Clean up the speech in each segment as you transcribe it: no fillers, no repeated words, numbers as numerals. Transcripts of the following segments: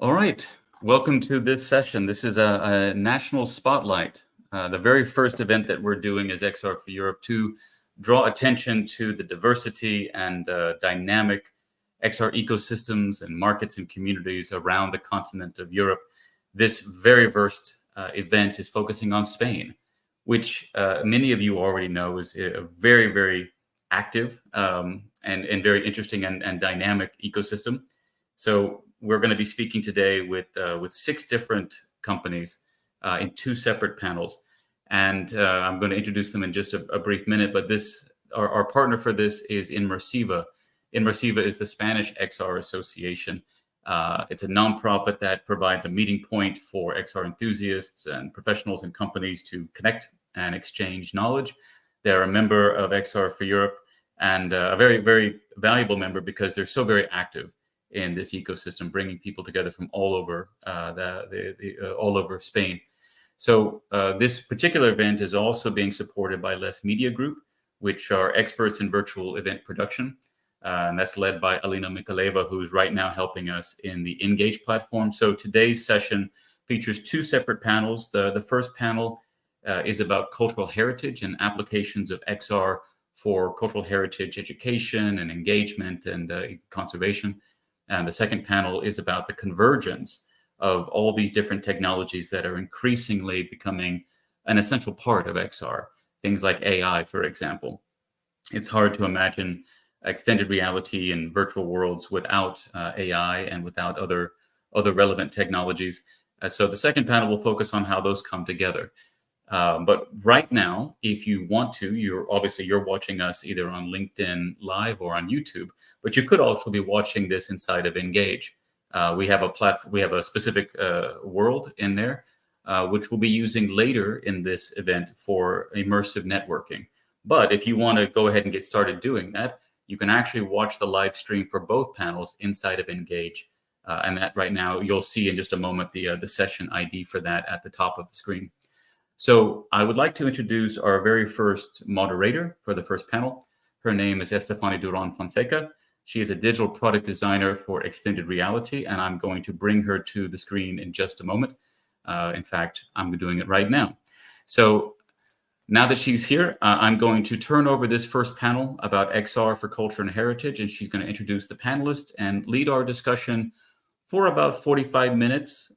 All right. Welcome to this session. This is a national spotlight. The very first event that we're doing is XR for Europe to draw attention to the diversity and dynamic XR ecosystems and markets and communities around the continent of Europe. This very first event is focusing on Spain, which many of you already know is a very, very active and very interesting and dynamic ecosystem. So we're going to be speaking today with 6 different companies in 2 separate panels, and I'm going to introduce them in just a brief minute. But our partner for this is Immersiva. Immersiva is the Spanish XR Association. It's a nonprofit that provides a meeting point for XR enthusiasts and professionals and companies to connect and exchange knowledge. They're a member of XR for Europe and a very, very valuable member because they're so very active in this ecosystem, bringing people together from all over all over Spain. So this particular event is also being supported by Les Media Group, which are experts in virtual event production. And that's led by Alina Mikaleva, who's right now helping us in the Engage platform. So today's session features 2 separate panels. The first panel is about cultural heritage and applications of XR for cultural heritage education and engagement and conservation. And the second panel is about the convergence of all these different technologies that are increasingly becoming an essential part of XR. Things like AI, for example. It's hard to imagine extended reality and virtual worlds without AI and without other relevant technologies. So the second panel will focus on how those come together. But right now, if you want to, you're watching us either on LinkedIn Live or on YouTube, but you could also be watching this inside of Engage. We have a platform, we have a specific world in there, which we'll be using later in this event for immersive networking. But if you want to go ahead and get started doing that, you can actually watch the live stream for both panels inside of Engage. And that right now, you'll see in just a moment the session ID for that at the top of the screen. So I would like to introduce our very first moderator for the first panel. Her name is Estefany Duran Fonseca. She is a digital product designer for extended reality, and I'm going to bring her to the screen in just a moment. In fact, I'm doing it right now. So now that she's here, I'm going to turn over this first panel about XR for culture and heritage, and she's going to introduce the panelists and lead our discussion for about 45 minutes.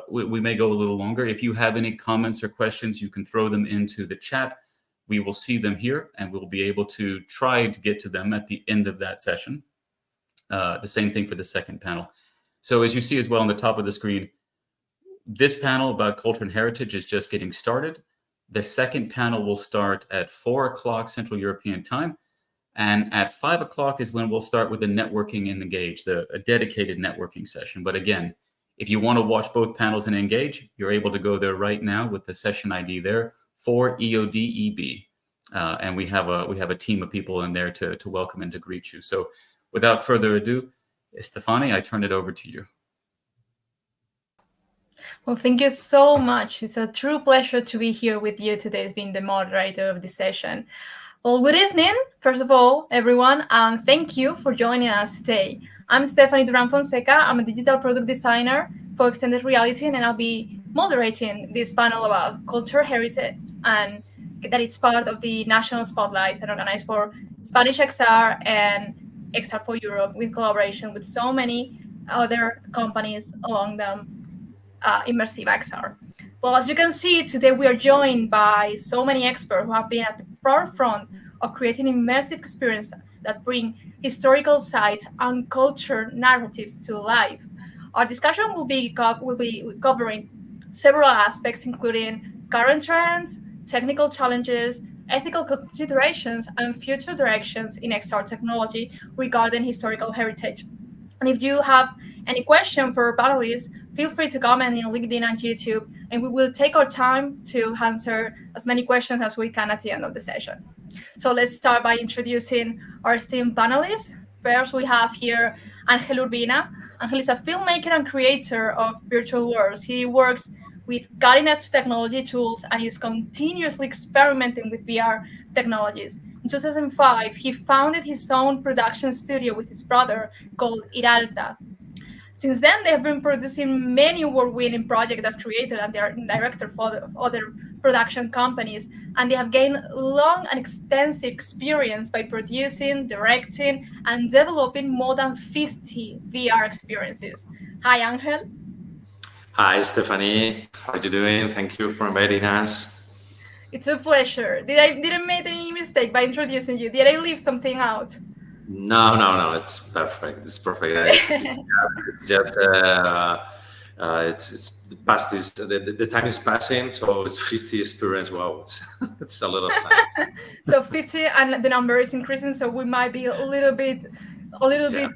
We may go a little longer. If you have any comments or questions, you can throw them into the chat. We will see them here, and we'll be able to try to get to them at the end of that session. The same thing for the second panel. So as you see as well on the top of the screen, this panel about culture and heritage is just getting started. The second panel will start at 4 o'clock Central European time. And at 5 o'clock is when we'll start with the networking and Engage, a dedicated networking session. But again, if you want to watch both panels and Engage, you're able to go there right now with the session ID there for EODEB. And we have a team of people in there to welcome and to greet you. So without further ado, Estefany, I turn it over to you. Well, thank you so much. It's a true pleasure to be here with you today, being the moderator of this session. Well, good evening, first of all, everyone, and thank you for joining us today. I'm Estefany Duran Fonseca. I'm a digital product designer for extended reality, and I'll be moderating this panel about culture heritage, and that it's part of the National Spotlight and organized for Spanish XR and XR for Europe with collaboration with so many other companies, among them Immersive XR. Well, as you can see, today we are joined by so many experts who have been at the forefront of creating immersive experiences that bring historical sites and culture narratives to life. Our discussion will be covering several aspects, including current trends, technical challenges, ethical considerations, and future directions in XR technology regarding historical heritage. And if you have any question for our panelists, feel free to comment in LinkedIn and YouTube, and we will take our time to answer as many questions as we can at the end of the session. So let's start by introducing our esteemed panelists. First, we have here Angel Urbina. Angel is a filmmaker and creator of virtual worlds. He works with cutting-edge technology tools and is continuously experimenting with VR technologies. In 2005, he founded his own production studio with his brother called Iralta. Since then, they have been producing many award-winning projects as creator and they are director for other production companies, and they have gained long and extensive experience by producing, directing, and developing more than 50 VR experiences. Hi, Angel. Hi, Stephanie. How are you doing? Thank you for inviting us. It's a pleasure. Didn't make any mistake by introducing you? Did I leave something out? No. It's perfect. It's perfect. It's the past is the time is passing, so it's 50 experience. Wow, it's a lot of time. So 50, and the number is increasing, so we might be a little bit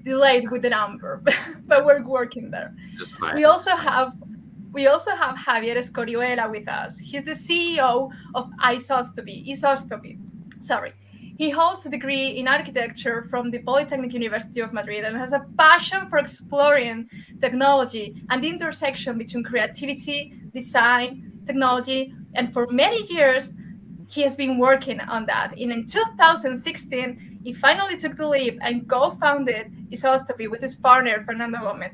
delayed with the number, but we're working there. Just fine. We also have Javier Escorihuela with us. He's the CEO of Isostopy. Sorry. He holds a degree in architecture from the Polytechnic University of Madrid and has a passion for exploring technology and the intersection between creativity, design, technology, and for many years, he has been working on that. And in 2016, he finally took the leap and co-founded Isostopy with his partner, Fernando Gomez.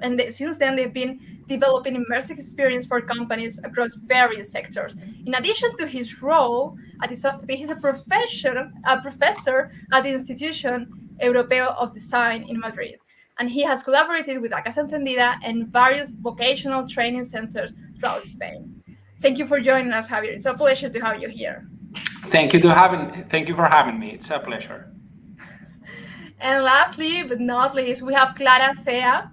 And since then, they've been developing immersive experience for companies across various sectors. In addition to his role at Isostopy, he's a professor at the Institution Europeo of Design in Madrid. And he has collaborated with La Casa Encendida and various vocational training centers throughout Spain. Thank you for joining us, Javier. It's a pleasure to have you here. Thank you for having me. It's a pleasure. And lastly, but not least, we have Clara Thea.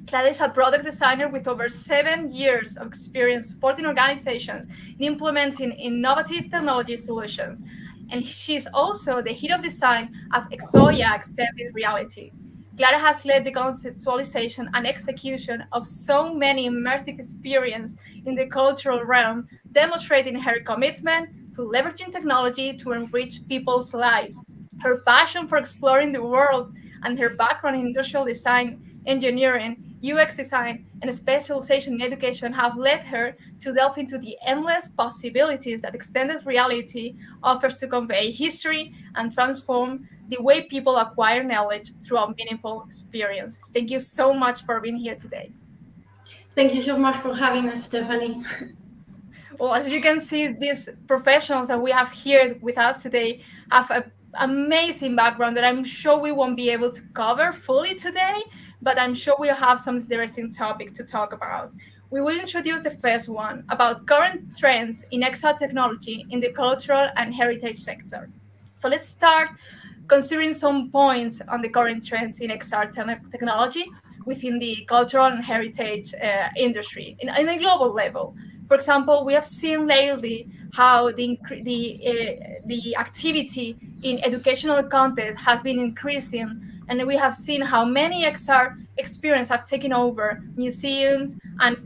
Clara is a product designer with over 7 years of experience supporting organizations in implementing innovative technology solutions. And she's also the head of design of XOIA Extended Reality. Clara has led the conceptualization and execution of so many immersive experiences in the cultural realm, demonstrating her commitment to leveraging technology to enrich people's lives. Her passion for exploring the world and her background in industrial design, engineering, UX design, and specialization in education have led her to delve into the endless possibilities that extended reality offers to convey history and transform the way people acquire knowledge through a meaningful experience. Thank you so much for being here today. Thank you so much for having us, Stephanie. Well, as you can see, these professionals that we have here with us today have an amazing background that I'm sure we won't be able to cover fully today, but I'm sure we'll have some interesting topic to talk about. We will introduce the first one about current trends in XR technology in the cultural and heritage sector. So let's start considering some points on the current trends in XR technology within the cultural and heritage industry in a global level. For example, we have seen lately how the activity in educational content has been increasing, and we have seen how many XR experiences have taken over museums and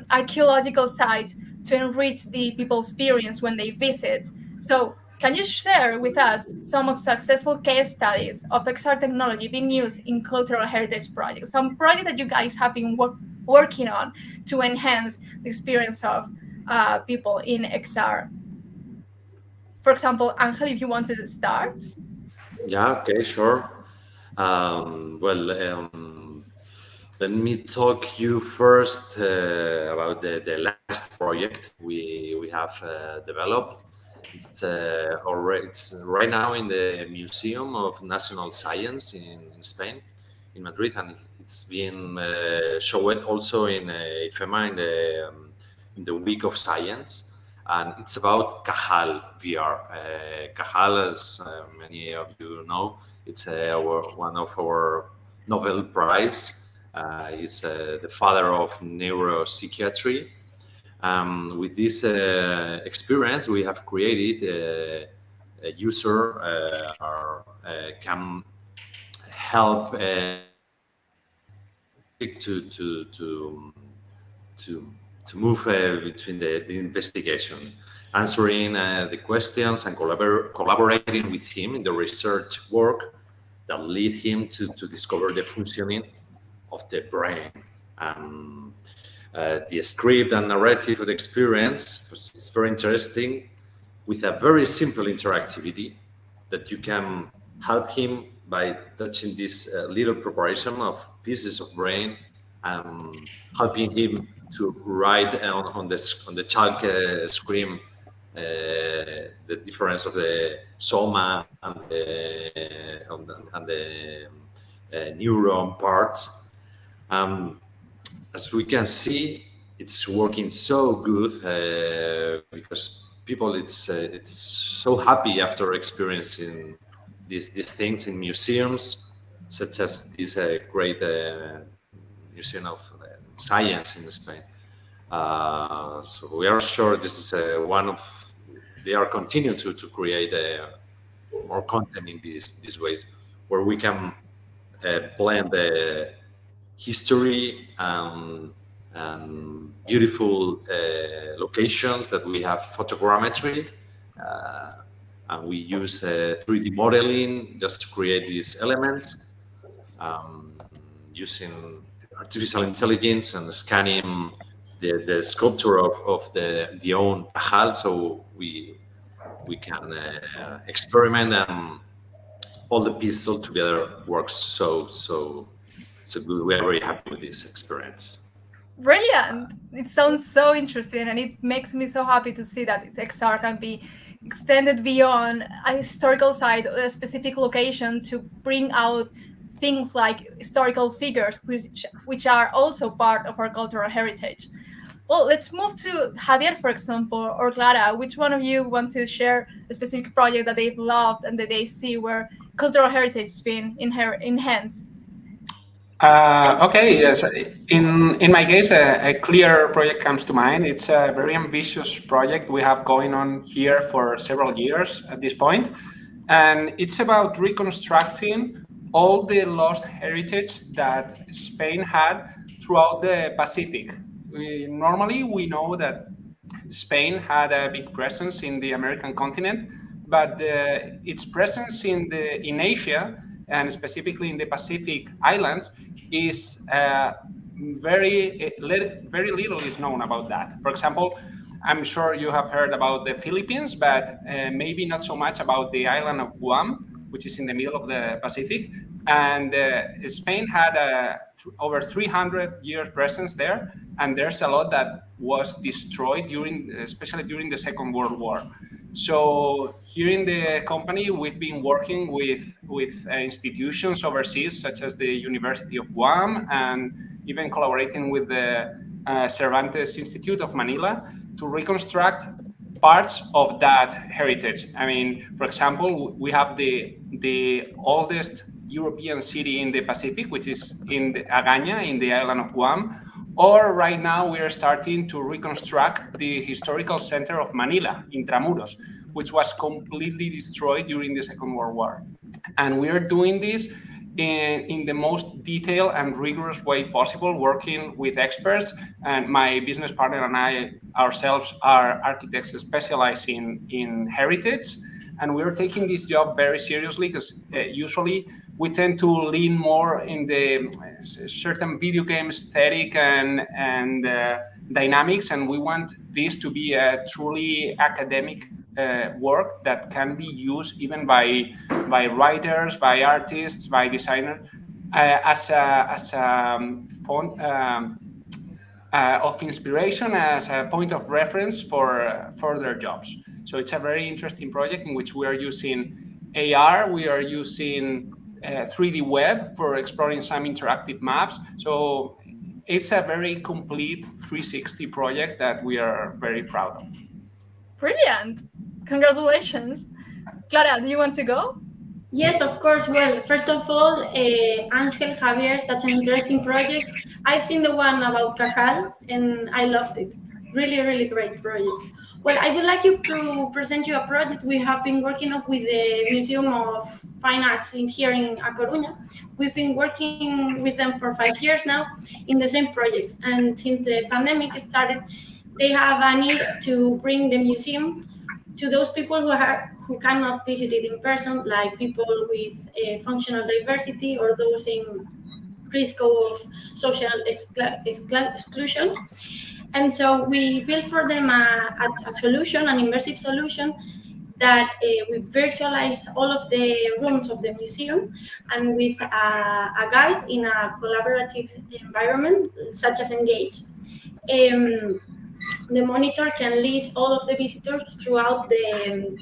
archaeological sites to enrich the people's experience when they visit. So can you share with us some of successful case studies of XR technology being used in cultural heritage projects? Some projects that you guys have been working on to enhance the experience of people in XR. For example, Angel, if you want to start. Yeah, okay, sure. Let me talk you first about the last project we have developed. It's right now in the Museum of National Science in Spain, in Madrid, and it's been showed also in IFEMA in the Week of Science, and it's about Cajal VR. Cajal, as many of you know, it's one of our Nobel Prize. He's the father of neuropsychiatry. With this experience, we have created a user can help to move between the investigation, answering the questions and collaborating with him in the research work that lead him to discover the functioning of the brain. The script and narrative of the experience is very interesting, with a very simple interactivity that you can help him by touching this little preparation of pieces of brain, helping him to write on the chalk screen the difference of the soma and the neuron parts. As we can see, it's working so good because people it's so happy after experiencing these things in museums, such as this great museum of science in Spain. So we are sure this is one of they are continuing to create more content in these ways, where we can blend the history and beautiful locations that we have photogrammetry, and we use 3D modeling just to create these elements, using artificial intelligence and scanning the sculpture of the own Tajal, so we can experiment, and all the pieces all together works so good. We are very happy with this experience. Brilliant! It sounds so interesting, and it makes me so happy to see that XR can be extended beyond a historical site or a specific location to bring out things like historical figures, which are also part of our cultural heritage. Well, let's move to Javier, for example, or Clara. Which one of you want to share a specific project that they've loved and that they see where cultural heritage has been enhanced? Okay, yes. In my case, a clear project comes to mind. It's a very ambitious project we have going on here for several years at this point, and it's about reconstructing all the lost heritage that Spain had throughout the Pacific. Normally, we know that Spain had a big presence in the American continent, but its presence in Asia, and specifically in the Pacific Islands, is very little is known about that. For example, I'm sure you have heard about the Philippines, but maybe not so much about the island of Guam, which is in the middle of the Pacific. And Spain had over 300 years presence there, and there's a lot that was destroyed especially during the Second World War. So here in the company, we've been working with institutions overseas, such as the University of Guam, and even collaborating with the Cervantes Institute of Manila to reconstruct parts of that heritage. I mean, for example, we have the oldest European city in the Pacific, which is in Agaña, in the island of Guam. Or right now we are starting to reconstruct the historical center of Manila, Intramuros, which was completely destroyed during the Second World War. And we are doing this in the most detailed and rigorous way possible, working with experts. And my business partner and I ourselves are architects specialized in heritage. And we're taking this job very seriously because usually we tend to lean more in the certain video game aesthetic and dynamics, and we want this to be a truly academic work that can be used even by writers, by artists, by designers as a font of inspiration, as a point of reference for further jobs. So it's a very interesting project in which we are using AR, we are using 3D web for exploring some interactive maps. So it's a very complete 360 project that we are very proud of. Brilliant. Congratulations. Clara, do you want to go? Yes, of course. Well, first of all, Angel, Javier, such an interesting project. I've seen the one about Cajal and I loved it. Really, really great project. Well, I would like to present you a project we have been working on with the Museum of Fine Arts here in A Coruña. We've been working with them for 5 years now in the same project. And since the pandemic started, they have a need to bring the museum to those people who cannot visit it in person, like people with functional diversity or those in risk of social exclusion. And so we built for them a solution, an immersive solution, that we virtualize all of the rooms of the museum, and with a guide in a collaborative environment, such as Engage. The monitor can lead all of the visitors throughout the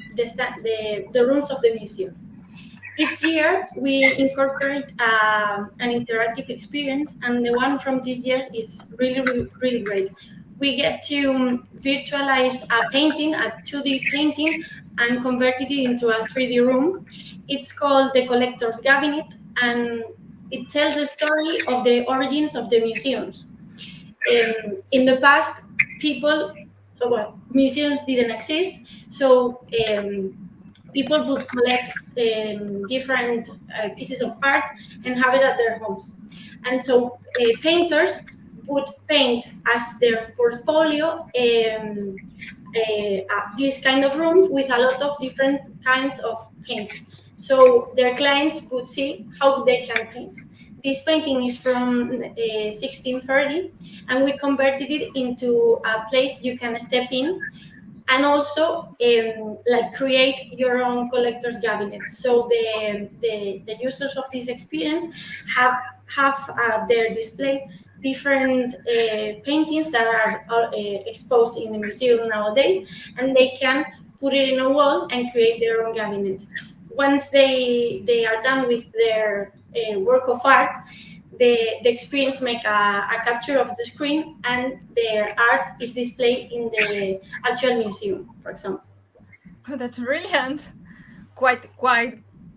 rooms of the museum. Each year, we incorporate an interactive experience, and the one from this year is really, really, really great. We get to virtualize a painting, a 2D painting, and convert it into a 3D room. It's called the Collector's Cabinet, and it tells the story of the origins of the museums. In the past, museums didn't exist, so people would collect different pieces of art and have it at their homes. And so painters would paint as their portfolio these kind of rooms with a lot of different kinds of paints. So their clients could see how they can paint. This painting is from 1630, and we converted it into a place you can step in, and also like create your own collector's cabinet. So the users of this experience have their display different paintings that are exposed in the museum nowadays, and they can put it in a wall and create their own cabinet. Once they are done with their work of art, the experience make a capture of the screen, and their art is displayed in the actual museum, for example. Oh, that's brilliant. Quite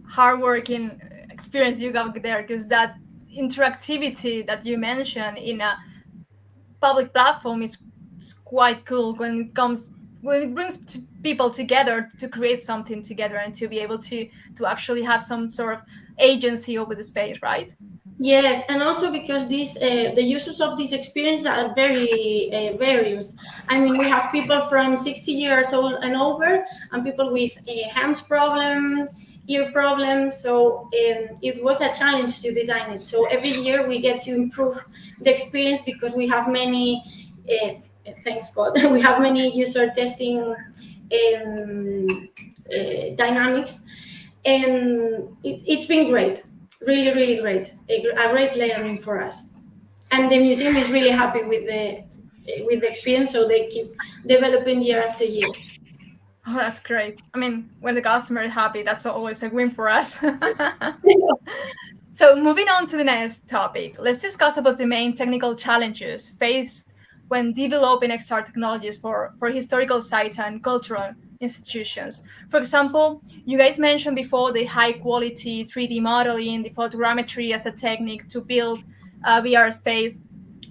hardworking experience you got there, because that interactivity that you mentioned in a public platform is quite cool when it brings people together to create something together and to be able to actually have some sort of agency over the space, right? Yes, and also because the users of this experience are very various. I mean, we have people from 60 years old and over, and people with hands problems, ear problems. So it was a challenge to design it. So every year we get to improve the experience, because we have many, thanks God, we have many user testing dynamics, and it's been great. Really, really great. A great learning for us, and the museum is really happy with the experience, so they keep developing year after year. Oh, that's great. I mean, when the customer is happy, that's always a win for us. So moving on to the next topic, let's discuss about the main technical challenges faced when developing XR technologies for historical sites and cultural institutions. For example, you guys mentioned before the high quality 3D modeling, the photogrammetry as a technique to build a VR space.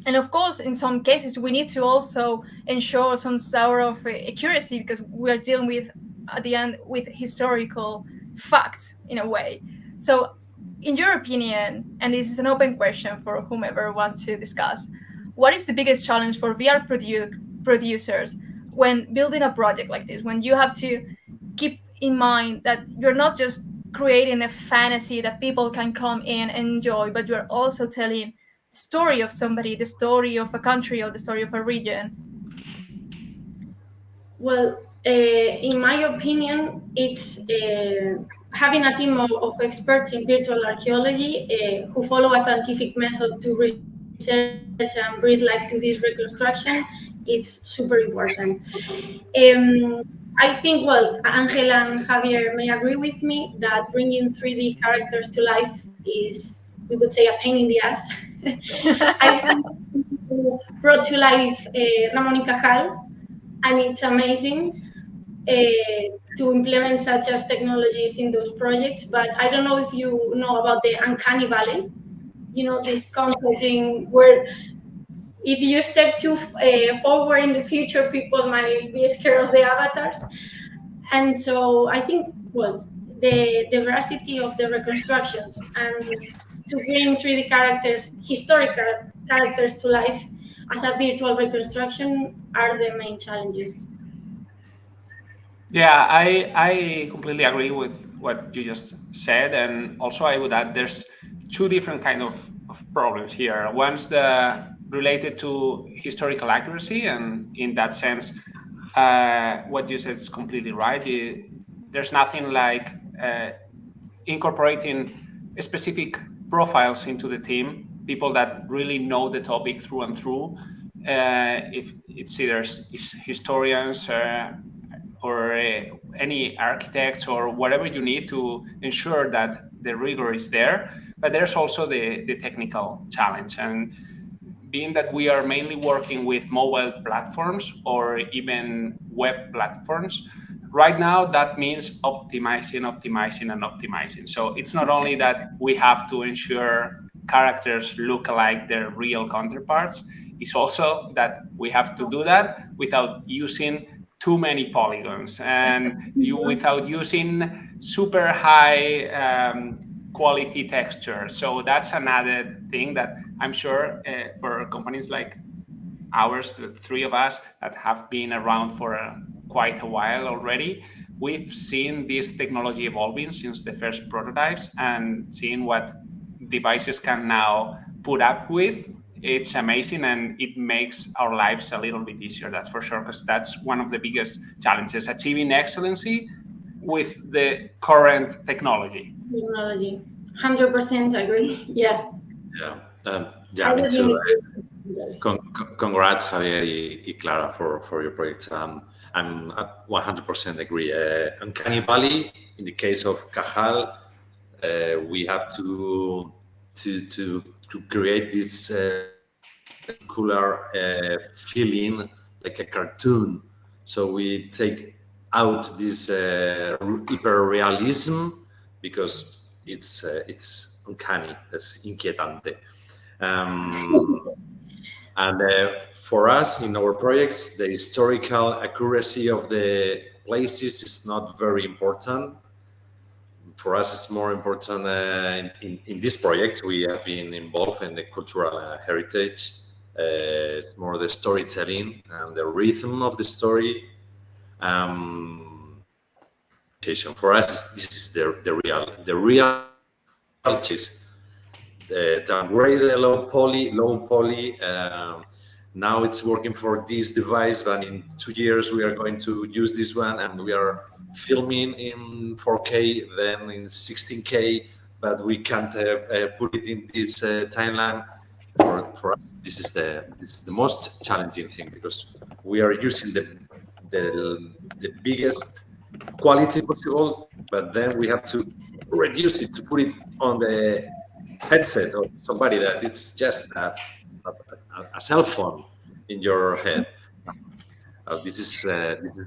And of course, in some cases, we need to also ensure some sort of accuracy, because we are dealing with, at the end, with historical facts in a way. So in your opinion, and this is an open question for whomever wants to discuss, what is the biggest challenge for VR producers when building a project like this, when you have to keep in mind that you're not just creating a fantasy that people can come in and enjoy, but you're also telling the story of somebody, the story of a country, or the story of a region? Well, in my opinion, it's having a team of experts in virtual archaeology who follow a scientific method to research and breathe life to this reconstruction. It's super important. I think, well, Angel and Javier may agree with me that bringing 3D characters to life is, we would say, a pain in the ass. I've seen people brought to life Ramon y Cajal, and it's amazing to implement such as technologies in those projects. But I don't know if you know about the uncanny valley. You know, this concepting where if you step too forward in the future, people might be scared of the avatars. And so I think, well, the veracity of the reconstructions and to bring 3D characters, historical characters to life as a virtual reconstruction are the main challenges. Yeah, I completely agree with what you just said, and also I would add there's two different kind of problems here. One's the related to historical accuracy, and in that sense, what you said is completely right. there's nothing like incorporating specific profiles into the team, people that really know the topic through and through. If it's either historians or any architects or whatever you need to ensure that the rigor is there. But there's also the technical challenge. And being that we are mainly working with mobile platforms or even web platforms, right now that means optimizing. So it's not only that we have to ensure characters look like their real counterparts, it's also that we have to do that without using too many polygons and without using super high quality texture. So that's an added thing that I'm sure for companies like ours, the three of us that have been around for quite a while already, we've seen this technology evolving since the first prototypes and seeing what devices can now put up with. It's amazing, and it makes our lives a little bit easier, that's for sure, because that's one of the biggest challenges, achieving excellency with the current technology. 100% agree. Yeah. Me too. Congrats, Javier y Clara, for your project. I'm 100% agree. Uncanny Valley, in the case of Cajal, we have to create this cooler feeling like a cartoon. So we take out this hyper realism because it's uncanny, it's inquietante. And for us in our projects, the historical accuracy of the places is not very important. For us, it's more important in this project. We have been involved in the cultural heritage. It's more the storytelling and the rhythm of the story. For us, this is the real chase. Downgrade the low poly. Now it's working for this device, but in 2 years we are going to use this one, and we are filming in 4K, then in 16K, but we can't put it in this timeline. For us, this is the most challenging thing, because we are using the biggest quality possible, but then we have to reduce it to put it on the headset of somebody that it's just a cell phone in your head. This is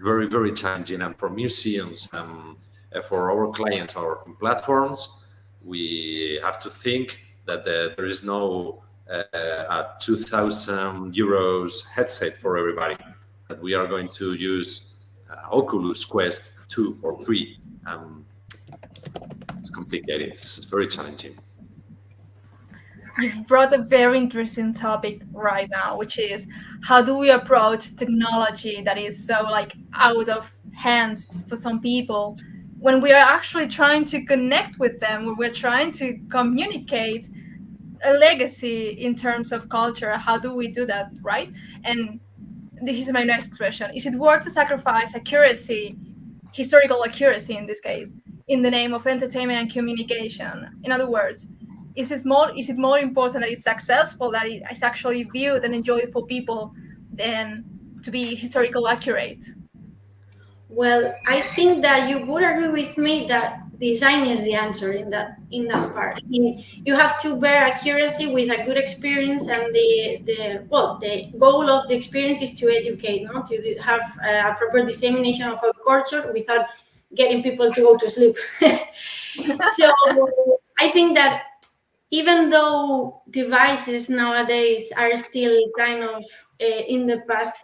very, very challenging, and for museums and for our clients, our platforms, we have to think that there is no a 2,000 euros headset for everybody. That we are going to use Oculus Quest 2 or 3. It's complicated. It's very challenging. You've brought a very interesting topic right now, which is how do we approach technology that is so out of hands for some people when we are actually trying to connect with them, when we're trying to communicate a legacy in terms of culture. How do we do that, right? And this is my next question. Is it worth to sacrifice accuracy, historical accuracy in this case, in the name of entertainment and communication? In other words, is it more important that it's successful, that it's actually viewed and enjoyed for people, than to be historical accurate? Well, I think that you would agree with me that design is the answer in that part. I mean, you have to bear accuracy with a good experience, and the goal of the experience is to educate, not to have a proper dissemination of our culture without getting people to go to sleep. So I think that even though devices nowadays are still kind of in the past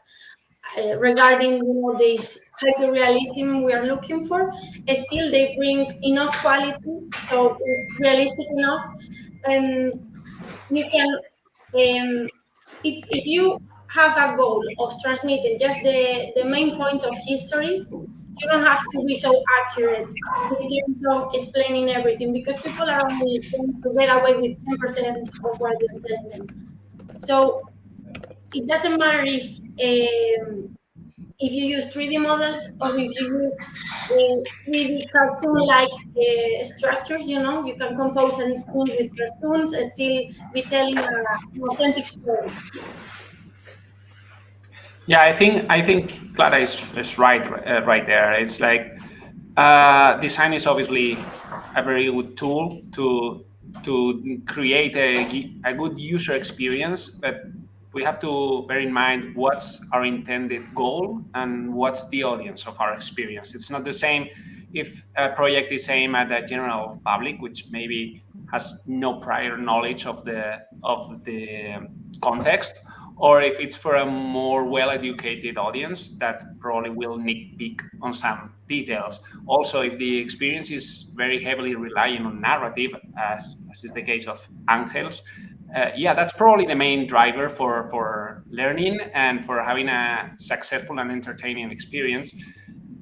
regarding this hyper-realism we are looking for, still they bring enough quality, so it's realistic enough. And you can, if you have a goal of transmitting just the main point of history, you don't have to be so accurate in terms of explaining everything, because people are only going to get away with 10% of what you're telling them. So it doesn't matter if if you use 3D models or if you use 3D cartoon-like structures, you know, you can compose a scene with cartoons and still be telling an authentic story. Yeah, I think Clara is right there. It's like design is obviously a very good tool to create a good user experience, but we have to bear in mind what's our intended goal and what's the audience of our experience. It's not the same if a project is aimed at the general public, which maybe has no prior knowledge of the context, or if it's for a more well-educated audience that probably will nitpick on some details. Also, if the experience is very heavily relying on narrative, as is the case of Angels, yeah, that's probably the main driver for learning and for having a successful and entertaining experience.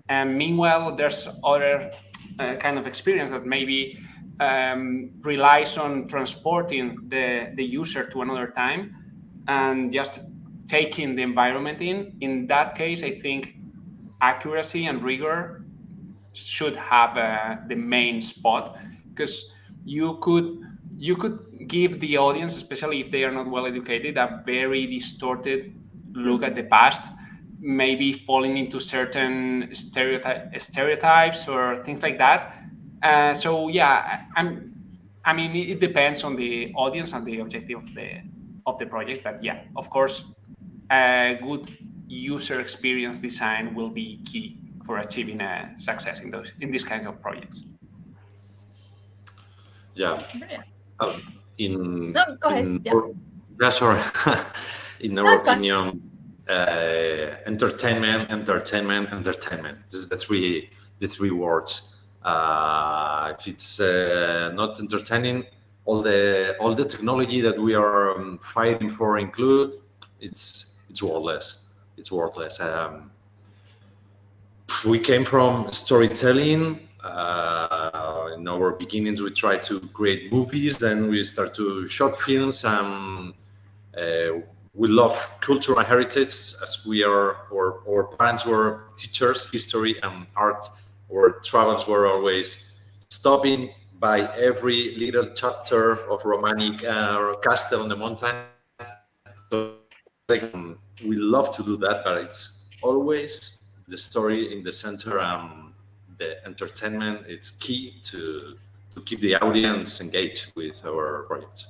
And meanwhile, there's other kind of experience that maybe relies on transporting the user to another time and just taking the environment in. In that case, I think accuracy and rigor should have the main spot, because you could give the audience, especially if they are not well educated, a very distorted look at the past, maybe falling into certain stereotypes or things like that. So yeah, I mean, it depends on the audience and the objective of the project, but yeah, of course, a good user experience design will be key for achieving a success in these kinds of projects. Yeah. No, go ahead. Yeah, sorry. In our opinion, entertainment. This is the three words. If it's not entertaining, all the technology that we are fighting for include, it's worthless. It's worthless. We came from storytelling. In our beginnings, we tried to create movies, then we start to short films. We love cultural heritage, as we are, our parents were teachers, history and art. Our travels were always stopping by every little chapter of Romanic castle on the mountain. So we love to do that, but it's always the story in the center. The entertainment, it's key to keep the audience engaged with our projects.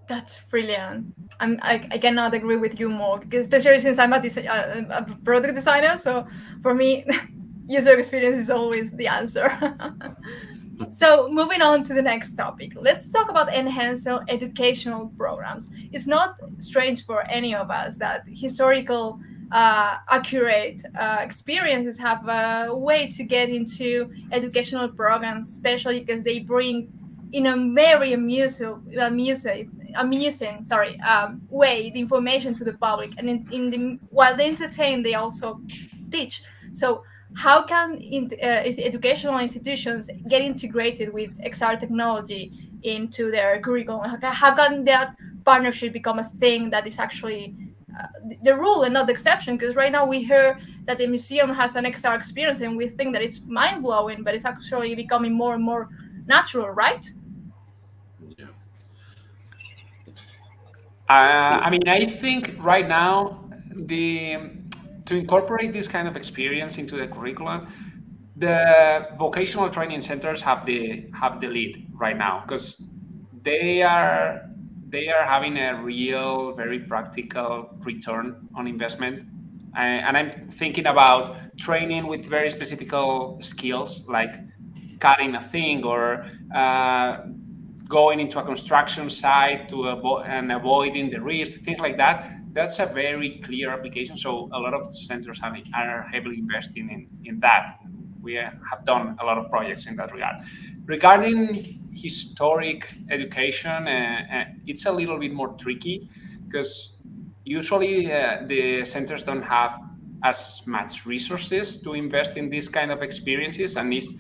That's brilliant. I cannot agree with you more, because especially since I'm a product designer. So for me, user experience is always the answer. So moving on to the next topic, let's talk about enhancing educational programs. It's not strange for any of us that historical accurate experiences have a way to get into educational programs, especially because they bring in a very amusing way the information to the public, and while they entertain, they also teach. So how can educational institutions get integrated with XR technology into their curriculum? How can that partnership become a thing that is actually the rule and not the exception? Because right now we hear that the museum has an XR experience and we think that it's mind-blowing, but it's actually becoming more and more natural, right? Yeah. I mean, I think right now to incorporate this kind of experience into the curriculum, the vocational training centers have the lead right now, because they are having a real, very practical return on investment. And I'm thinking about training with very specific skills, like cutting a thing or going into a construction site and avoiding the risk, things like that. That's a very clear application. So a lot of centers are heavily investing in that. We have done a lot of projects in that regard. Regarding historic education, it's a little bit more tricky, because usually the centers don't have as much resources to invest in this kind of experiences, and it's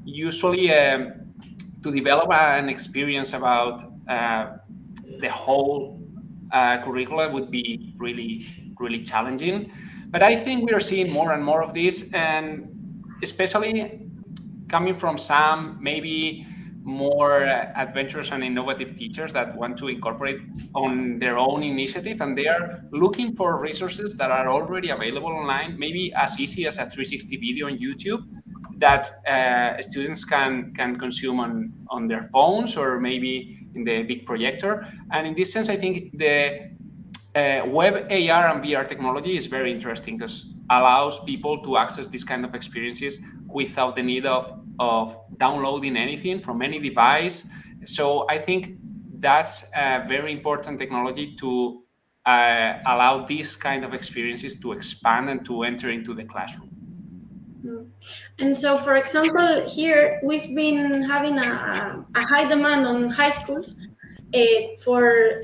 usually to develop an experience about the whole curricula would be really challenging. But I think we are seeing more and more of this, and especially coming from some maybe more adventurous and innovative teachers that want to incorporate on their own initiative, and they are looking for resources that are already available online, maybe as easy as a 360 video on YouTube that students can consume on their phones or maybe in the big projector. And in this sense, I think the web AR and VR technology is very interesting because allows people to access these kind of experiences without the need of downloading anything from any device. So I think that's a very important technology to allow these kind of experiences to expand and to enter into the classroom. And so, for example, here we've been having a high demand on high schools for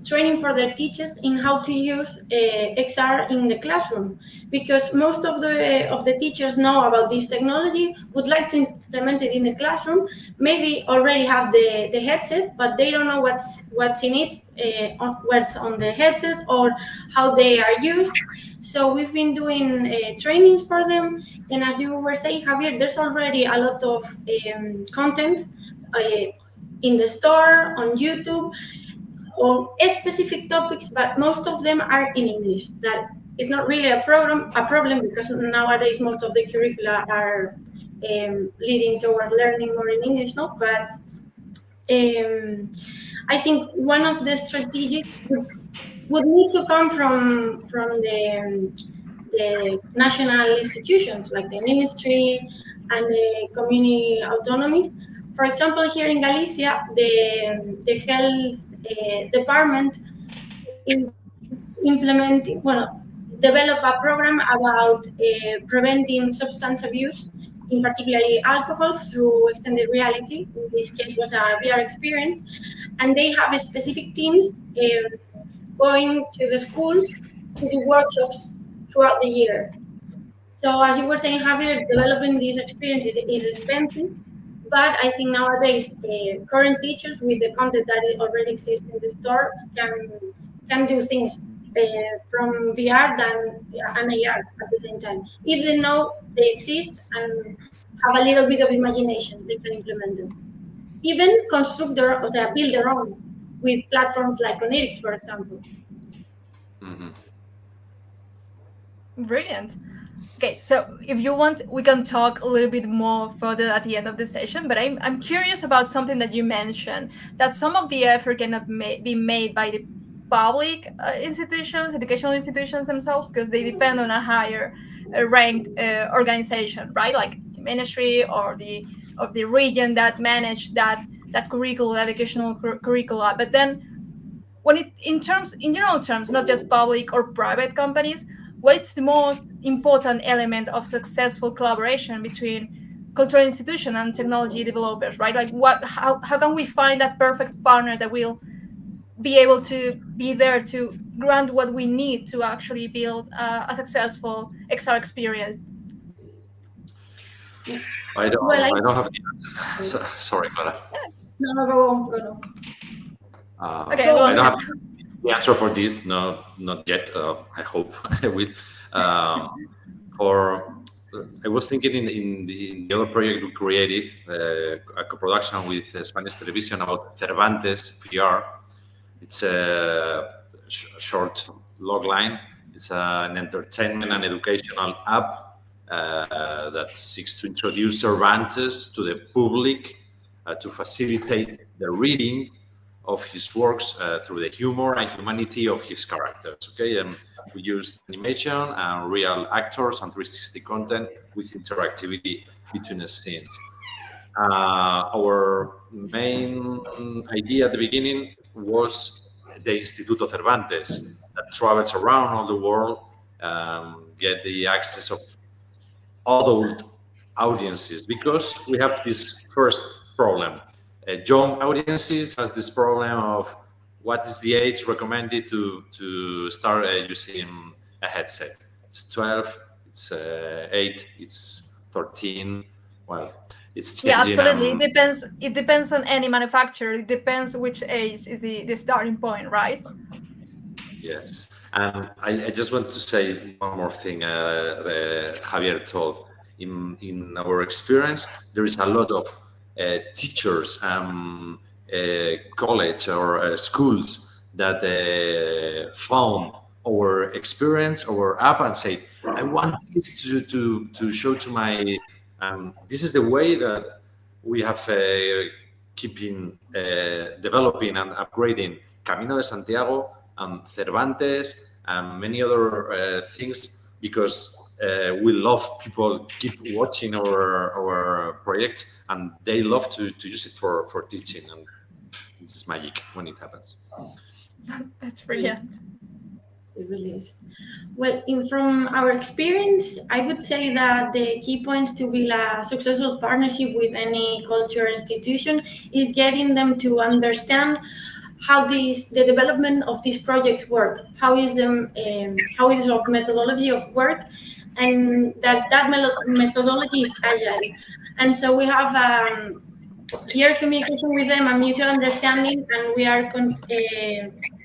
training for their teachers in how to use XR in the classroom, because most of the teachers know about this technology, would like to implement it in the classroom, maybe already have the headset, but they don't know what's in it, what's on the headset or how they are used. So we've been doing trainings for them, and as you were saying, Javier, there's already a lot of content in the store, on YouTube, on specific topics, but most of them are in English. That is not really a problem because nowadays most of the curricula are leading toward learning more in English, no? But I think one of the strategies would need to come from the national institutions like the ministry and the community autonomies. For example, here in Galicia, the health department is implementing, develop a program about preventing substance abuse, in particularly alcohol, through extended reality. In this case, was a VR experience, and they have specific teams going to the schools to do workshops throughout the year. So, as you were saying, Javier, developing these experiences is expensive. But I think nowadays, current teachers with the content that already exists in the store can do things from VR and AR at the same time. If they know they exist and have a little bit of imagination, they can implement them. Even construct build their own with platforms like Onirix, for example. Mm-hmm. Brilliant. Okay, so if you want, we can talk a little bit more further at the end of the session, but I'm curious about something that you mentioned, that some of the effort cannot be made by the public institutions, educational institutions themselves, because they depend on a higher ranked organization, right? Like the ministry or the region that manage that curriculum, educational curricula. But then when in general terms, not just public or private companies, what's the most important element of successful collaboration between cultural institution and technology developers, right? Like how can we find that perfect partner that will be able to be there to grant what we need to actually build a successful XR experience? I don't have the answer. Sorry, Clara. No, go on. Okay, go on. I don't have the answer for this. No, not yet. I hope I will. I was thinking in the other project we created, a co-production with Spanish television about Cervantes VR. It's a short log line. It's an entertainment and educational app that seeks to introduce Cervantes to the public to facilitate the reading of his works through the humor and humanity of his characters. Okay, and we used animation and real actors and 360 content with interactivity between the scenes. Our main idea at the beginning was the Instituto Cervantes that travels around all the world, get the access of adult audiences, because we have this first problem. Young audiences has this problem of what is the age recommended to start using a headset. It's 12, it's 8, it's 13. Well, it's Yeah, changing. absolutely. It depends on any manufacturer. It depends which age is the starting point, right? Yes, and I just want to say one more thing. Javier told in our experience, there is a lot of teachers, college or schools that found our experience, our app, and say, "I want this to show to my." This is the way that we have keeping developing and upgrading Camino de Santiago and Cervantes and many other things because we love people keep watching our projects and they love to use it for teaching, and it's magic when it happens. That's brilliant. It really is. Well, from our experience, I would say that the key points to build a successful partnership with any culture institution is getting them to understand how the development of these projects work, how is of methodology of work, and that methodology is agile. And so we have clear communication with them and mutual understanding, and we are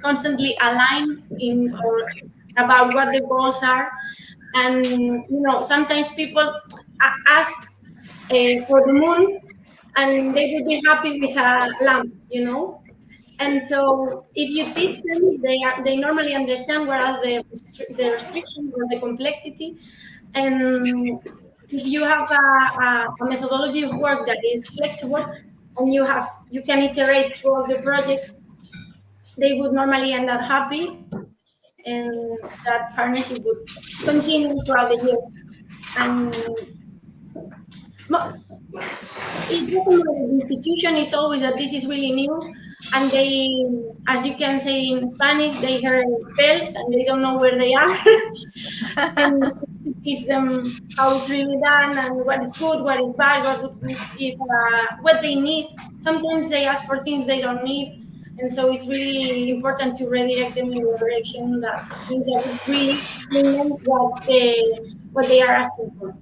constantly aligned about what the goals are. And sometimes people ask for the moon, and they would be happy with a lamp. And so if you teach them, they normally understand what are the restrictions or the complexity. And if you have a methodology of work that is flexible and you can iterate throughout the project, they would normally end up happy, and that partnership would continue throughout the year. And it doesn't matter, the institution is always that this is really new, and they, as you can say in Spanish, they heard bells and they don't know where they are. And teach them how it's really done and what is good, what is bad, what they need. Sometimes they ask for things they don't need, and so it's really important to redirect them in the direction that things that would really bring them what they are asking for.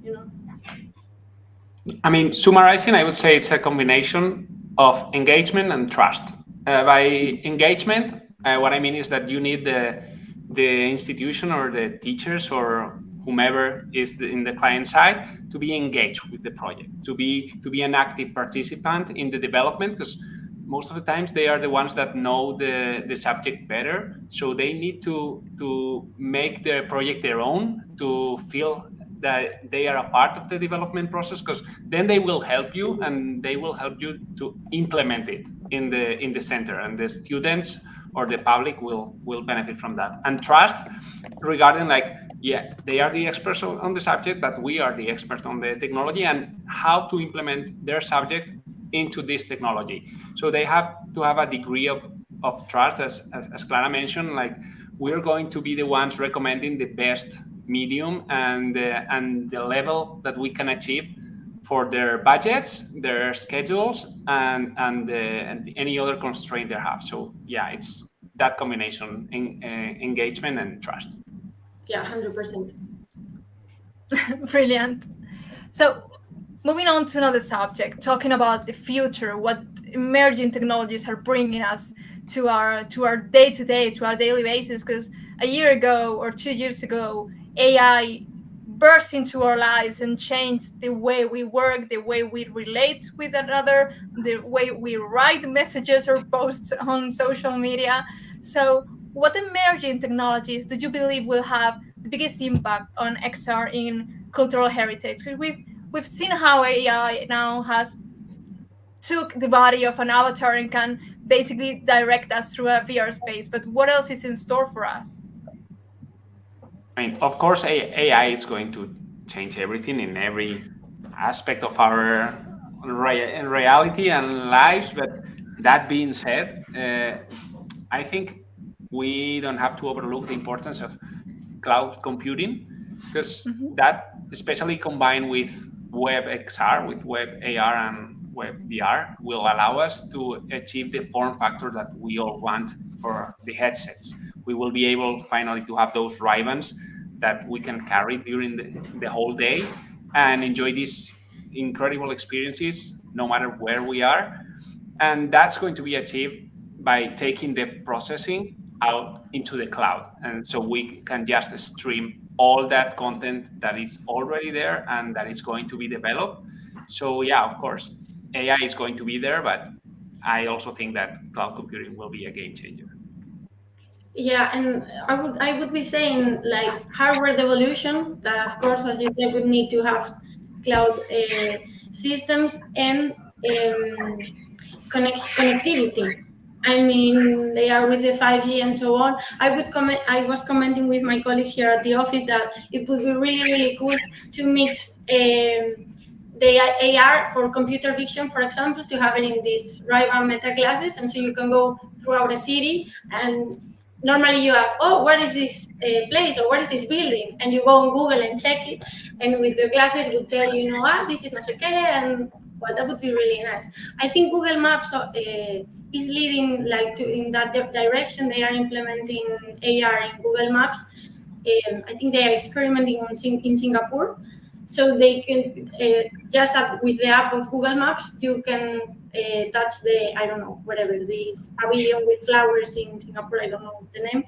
I mean, summarizing, I would say it's a combination of engagement and trust. By engagement, what I mean is that you need the institution or the teachers or whomever is in the client side to be engaged with the project, to be an active participant in the development, because most of the times they are the ones that know the subject better. So they need to make their project their own, to feel that they are a part of the development process, because then they will help you and they will help you to implement it in the center, and the students or the public will benefit from that. And trust regarding they are the experts on the subject, but we are the experts on the technology and how to implement their subject into this technology. So they have to have a degree of trust, as Clara mentioned, we're going to be the ones recommending the best medium and the level that we can achieve for their budgets, their schedules, and any other constraint they have. So yeah, it's that combination in engagement and trust. Yeah, 100%. Brilliant. So moving on to another subject, talking about the future, what emerging technologies are bringing us to our day-to-day, to our daily basis, because a year ago or 2 years ago, AI burst into our lives and changed the way we work, the way we relate with another, the way we write messages or posts on social media. So what emerging technologies do you believe will have the biggest impact on XR in cultural heritage? Because we've seen how AI now has took the body of an avatar and can basically direct us through a VR space. But what else is in store for us? I mean, of course, AI is going to change everything in every aspect of our reality and lives. But that being said, I think we don't have to overlook the importance of cloud computing, because that, especially combined with web XR, with web AR and web VR, will allow us to achieve the form factor that we all want for the headsets. We will be able finally to have those Ray-Bans that we can carry during the whole day and enjoy this incredible experiences no matter where we are. And that's going to be achieved by taking the processing out into the cloud. And so we can just stream all that content that is already there and that is going to be developed. So yeah, of course, AI is going to be there, but I also think that cloud computing will be a game changer. Yeah, and I would be saying like hardware devolution, that of course, as you said, would need to have cloud systems and connectivity. I mean, they are with the 5G and so on. I was commenting with my colleagues here at the office that it would be really, really cool to mix the AR for computer vision, for example, to have it in these Ray-Ban Meta glasses, and so you can go throughout a city, and normally you ask, oh, what is this place, or what is this building? And you go on Google and check it, and with the glasses it would tell you, this is not okay, and well, that would be really nice. I think Google Maps is leading in that direction. They are implementing AR in Google Maps. I think they are experimenting in Singapore. So they can just with the app of Google Maps, you can touch this pavilion with flowers in Singapore, I don't know the name,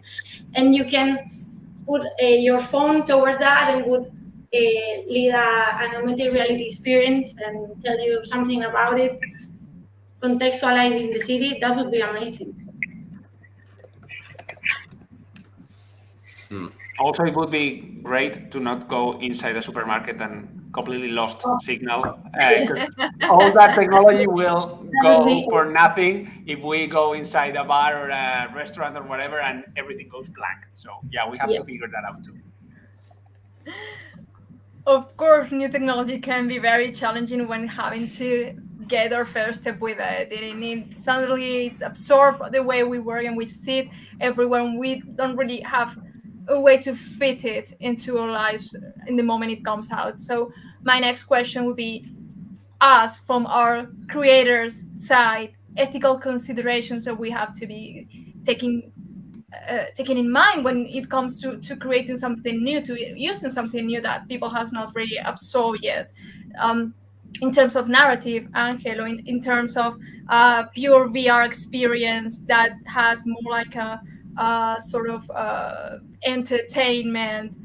and you can put your phone towards that and would lead an augmented reality experience and tell you something about it, contextualize in the city. That would be amazing. Also, it would be great to not go inside a supermarket and completely lost signal. All that technology will go for nothing if we go inside a bar or a restaurant or whatever and everything goes blank. So yeah, we have to figure that out too. Of course, new technology can be very challenging when having to get our first step with it. Suddenly it's absorbed the way we work and we see it everywhere. We don't really have a way to fit it into our lives in the moment it comes out. So my next question would be, us from our creators' side, ethical considerations that we have to be taking in mind when it comes to creating something new, to using something new that people have not really absorbed yet. In terms of narrative, Angelo, in terms of pure VR experience that has more like a sort of entertainment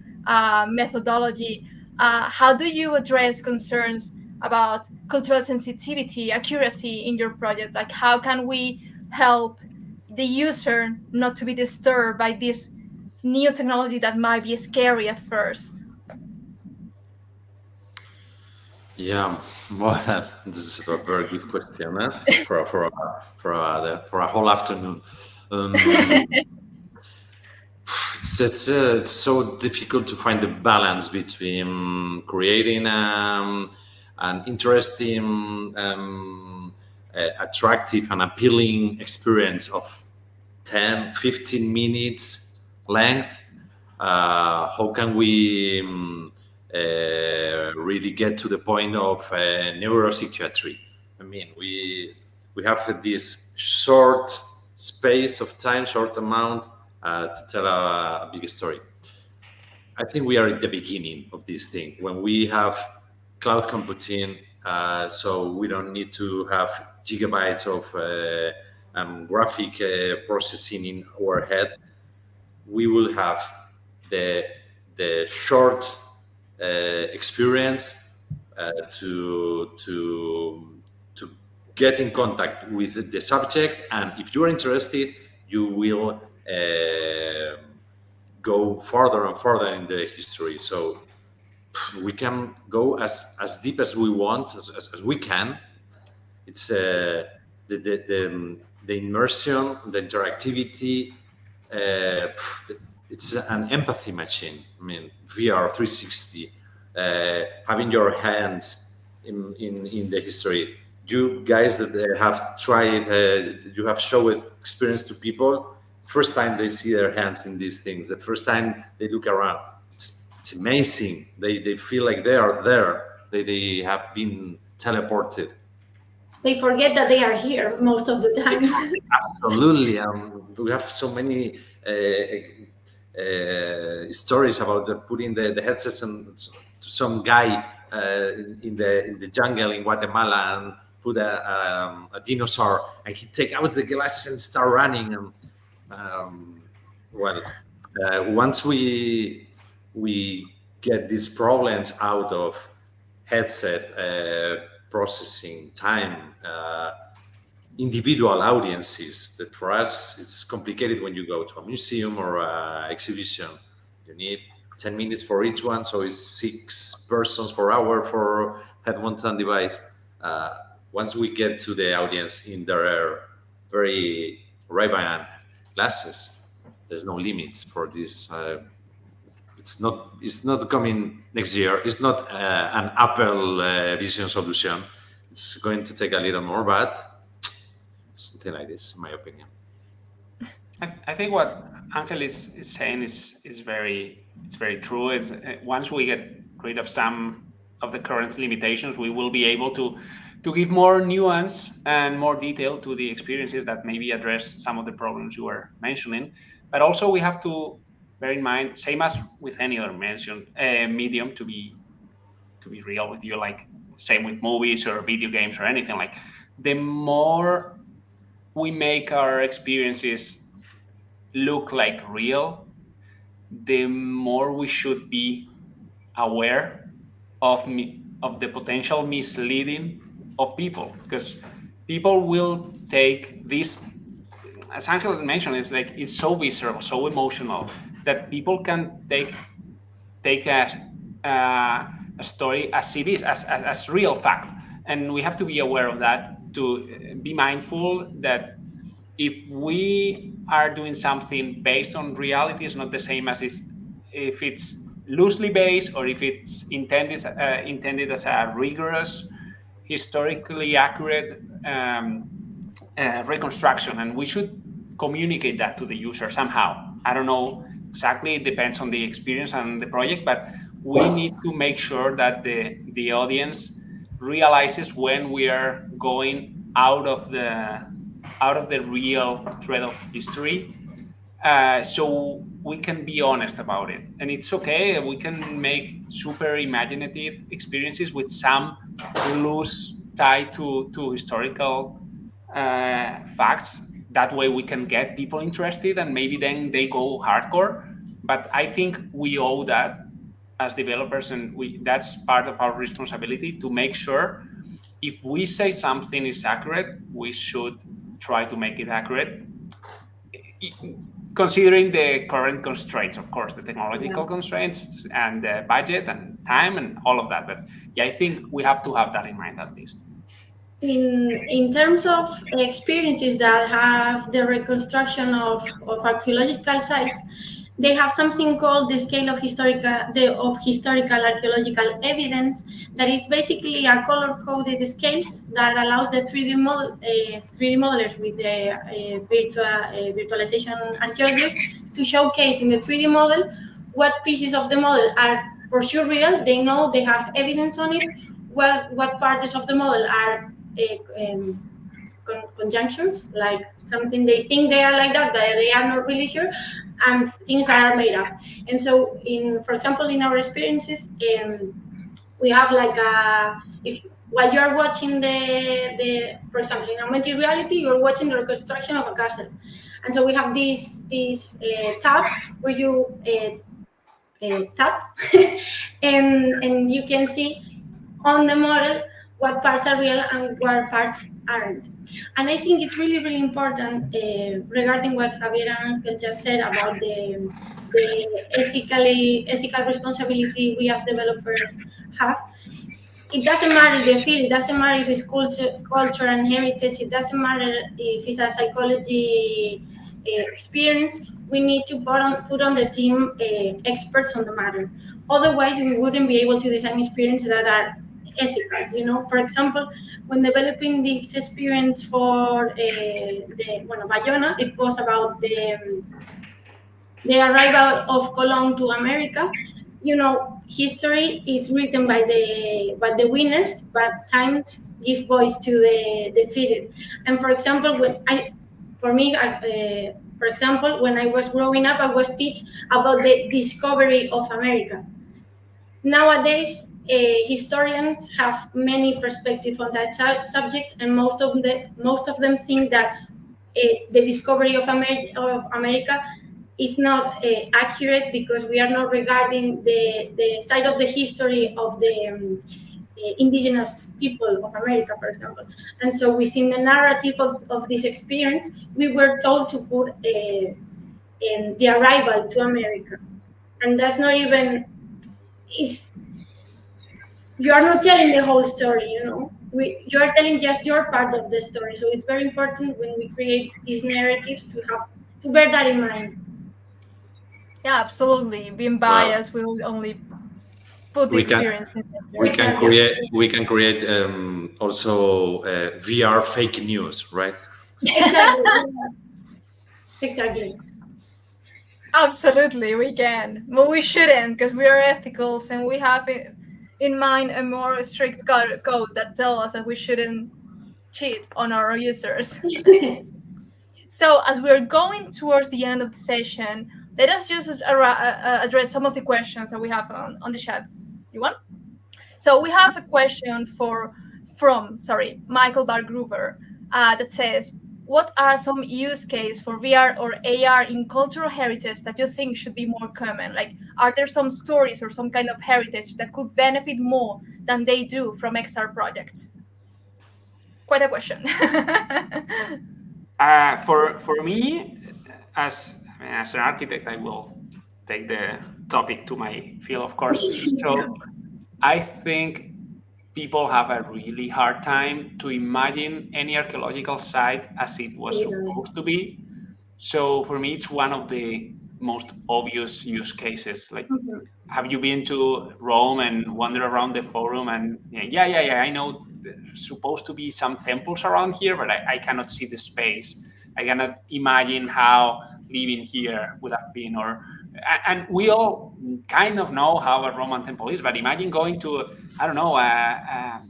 methodology, how do you address concerns about cultural sensitivity, accuracy in your project? Like, how can we help the user not to be disturbed by this new technology that might be scary at first? Yeah, well, this is a very good question for a whole afternoon. It's so difficult to find the balance between creating an interesting, attractive and appealing experience of 10, 15 minutes length. How can we really get to the point of neuropsychiatry? I mean, we have this short space of time, short amount to tell a big story. I think we are at the beginning of this thing when we have cloud computing, so we don't need to have gigabytes of graphic processing in our head. We will have the short experience to get in contact with the subject, and if you're interested, you will go further and further in the history. So we can go as deep as we want, as we can. It's the immersion, the interactivity. It's an empathy machine. I mean, VR 360, having your hands in the history. You guys that have tried, you have showed experience to people. First time they see their hands in these things, the first time they look around, it's amazing. They feel like they are there. They have been teleported. They forget that they are here most of the time. Absolutely. We have so many stories about putting the headsets to some guy in the jungle in Guatemala and put a dinosaur, and he take out the glasses and start running. And once we get these problems out of headset processing time, individual audiences, that for us it's complicated when you go to a museum or an exhibition. You need 10 minutes for each one, so it's 6 persons per hour for head-mounted device. Once we get to the audience in their very Ray-Ban glasses, there's no limits for this. It's not coming next year. It's not an Apple Vision solution. It's going to take a little more, but something like this, in my opinion. I think what Angel is saying is very true. It's once we get rid of some of the current limitations, we will be able to give more nuance and more detail to the experiences that maybe address some of the problems you were mentioning. But also we have to bear in mind, same as with any other medium, to be real with you, like same with movies or video games or anything, like the more we make our experiences look like real, the more we should be aware of the potential misleading of people, because people will take this, as Angel mentioned, it's so visceral, so emotional, that people can take a story as it is, as real fact. And we have to be aware of that, to be mindful that if we are doing something based on reality, it's not the same as if it's loosely based, or if it's intended as a rigorous, historically accurate reconstruction. And we should communicate that to the user somehow. I don't know exactly, it depends on the experience and the project, but we need to make sure that the audience realizes when we are going out of the real thread of history, so we can be honest about it. And it's okay, we can make super imaginative experiences with some loose tie to historical facts. That way we can get people interested, and maybe then they go hardcore. But I think we owe that as developers, and that's part of our responsibility, to make sure if we say something is accurate, we should try to make it accurate, considering the current constraints, of course, the technological constraints and the budget and time and all of that. But yeah, I think we have to have that in mind at least. In terms of experiences that have the reconstruction of archaeological sites, they have something called the scale of historical archaeological evidence, that is basically a color-coded scale that allows the 3D modelers with the virtualization archaeologists to showcase in the 3D model what pieces of the model are for sure real. They know they have evidence on it. What parts of the model are conjunctions, like something they think they are like that, but they are not really sure, and things are made up. And so, for example, in our experiences, we have like while you are watching for example, in augmented reality, you are watching the reconstruction of a castle, and so we have this tab where you tap, and you can see on the model what parts are real and what parts aren't. And I think it's really, really important regarding what Javier and Angel just said about the ethical responsibility we as developers have. It doesn't matter the field, it doesn't matter if it's culture and heritage, it doesn't matter if it's a psychology experience. We need to put on the team experts on the matter. Otherwise, we wouldn't be able to design experiences that are ethical. For example, when developing this experience for Bayona, it was about the arrival of Colón to America. History is written by the winners, but times give voice to the defeated. And for example, when I was growing up, I was taught about the discovery of America. Nowadays, historians have many perspectives on that subject, and most of them think that the discovery of America is not accurate, because we are not regarding the side of the history of the indigenous people of America, for example. And so within the narrative of this experience, we were told to put the arrival to America. And that's not even, you are not telling the whole story, you are telling just your part of the story. So it's very important when we create these narratives to bear that in mind. Yeah, absolutely. Being biased will only put the experience in there. We can create also VR fake news, right? Exactly. Absolutely, we can. But we shouldn't, because we are ethicals, and we have in mind a more strict code that tells us that we shouldn't cheat on our users. So as we're going towards the end of the session, let us just address some of the questions that we have on the chat. You want? So we have a question from Michael Bargruber that says, what are some use cases for VR or AR in cultural heritage that you think should be more common? Like, are there some stories or some kind of heritage that could benefit more than they do from XR projects? Quite a question. For me, as an architect, I will take the topic to my field, of course. So I think people have a really hard time to imagine any archaeological site as it was supposed to be. So for me, it's one of the most obvious use cases. Like, have you been to Rome and wander around the Forum? And yeah, I know there's supposed to be some temples around here, but I cannot see the space. I cannot imagine how living here would have been. And we all kind of know how a Roman temple is, but imagine going to, I don't know, a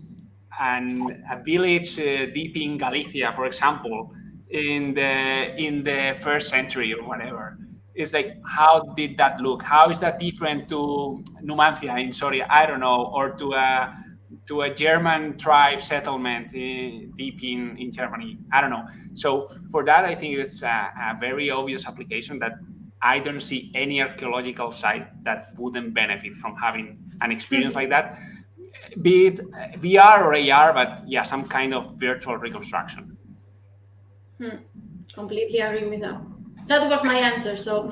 village deep in Galicia, for example, in the 1st century or whatever. It's like, how did that look? How is that different to Numancia in Soria? I don't know, or to a German tribe settlement deep in Germany. I don't know. So for that, I think it's a very obvious application that I don't see any archaeological site that wouldn't benefit from having an experience like that, be it VR or AR, but yeah, some kind of virtual reconstruction. Completely agree with that. That was my answer, so.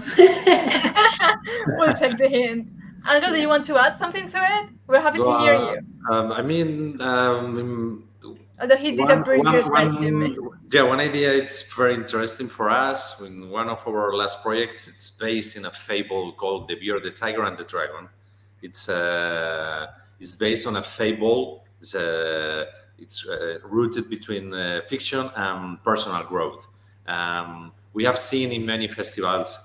We'll take the hint. Angel, do you want to add something to it? We're happy to hear you. Although he did a pretty good resume. Yeah, one idea it's very interesting for us. In one of our last projects, it's based in a fable called The Bear, the Tiger, and the Dragon. It's based on a fable. It's rooted between fiction and personal growth. We have seen in many festivals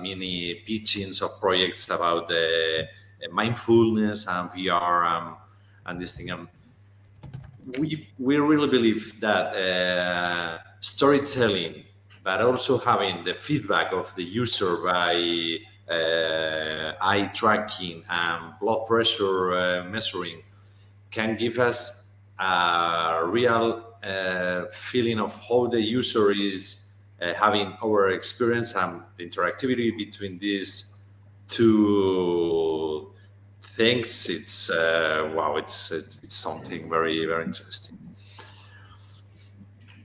many pitchings of projects about mindfulness and VR and this thing. We really believe that storytelling, but also having the feedback of the user by eye tracking and blood pressure measuring can give us a real feeling of how the user is having our experience and the interactivity between these two things. It's wow, it's something very, very interesting.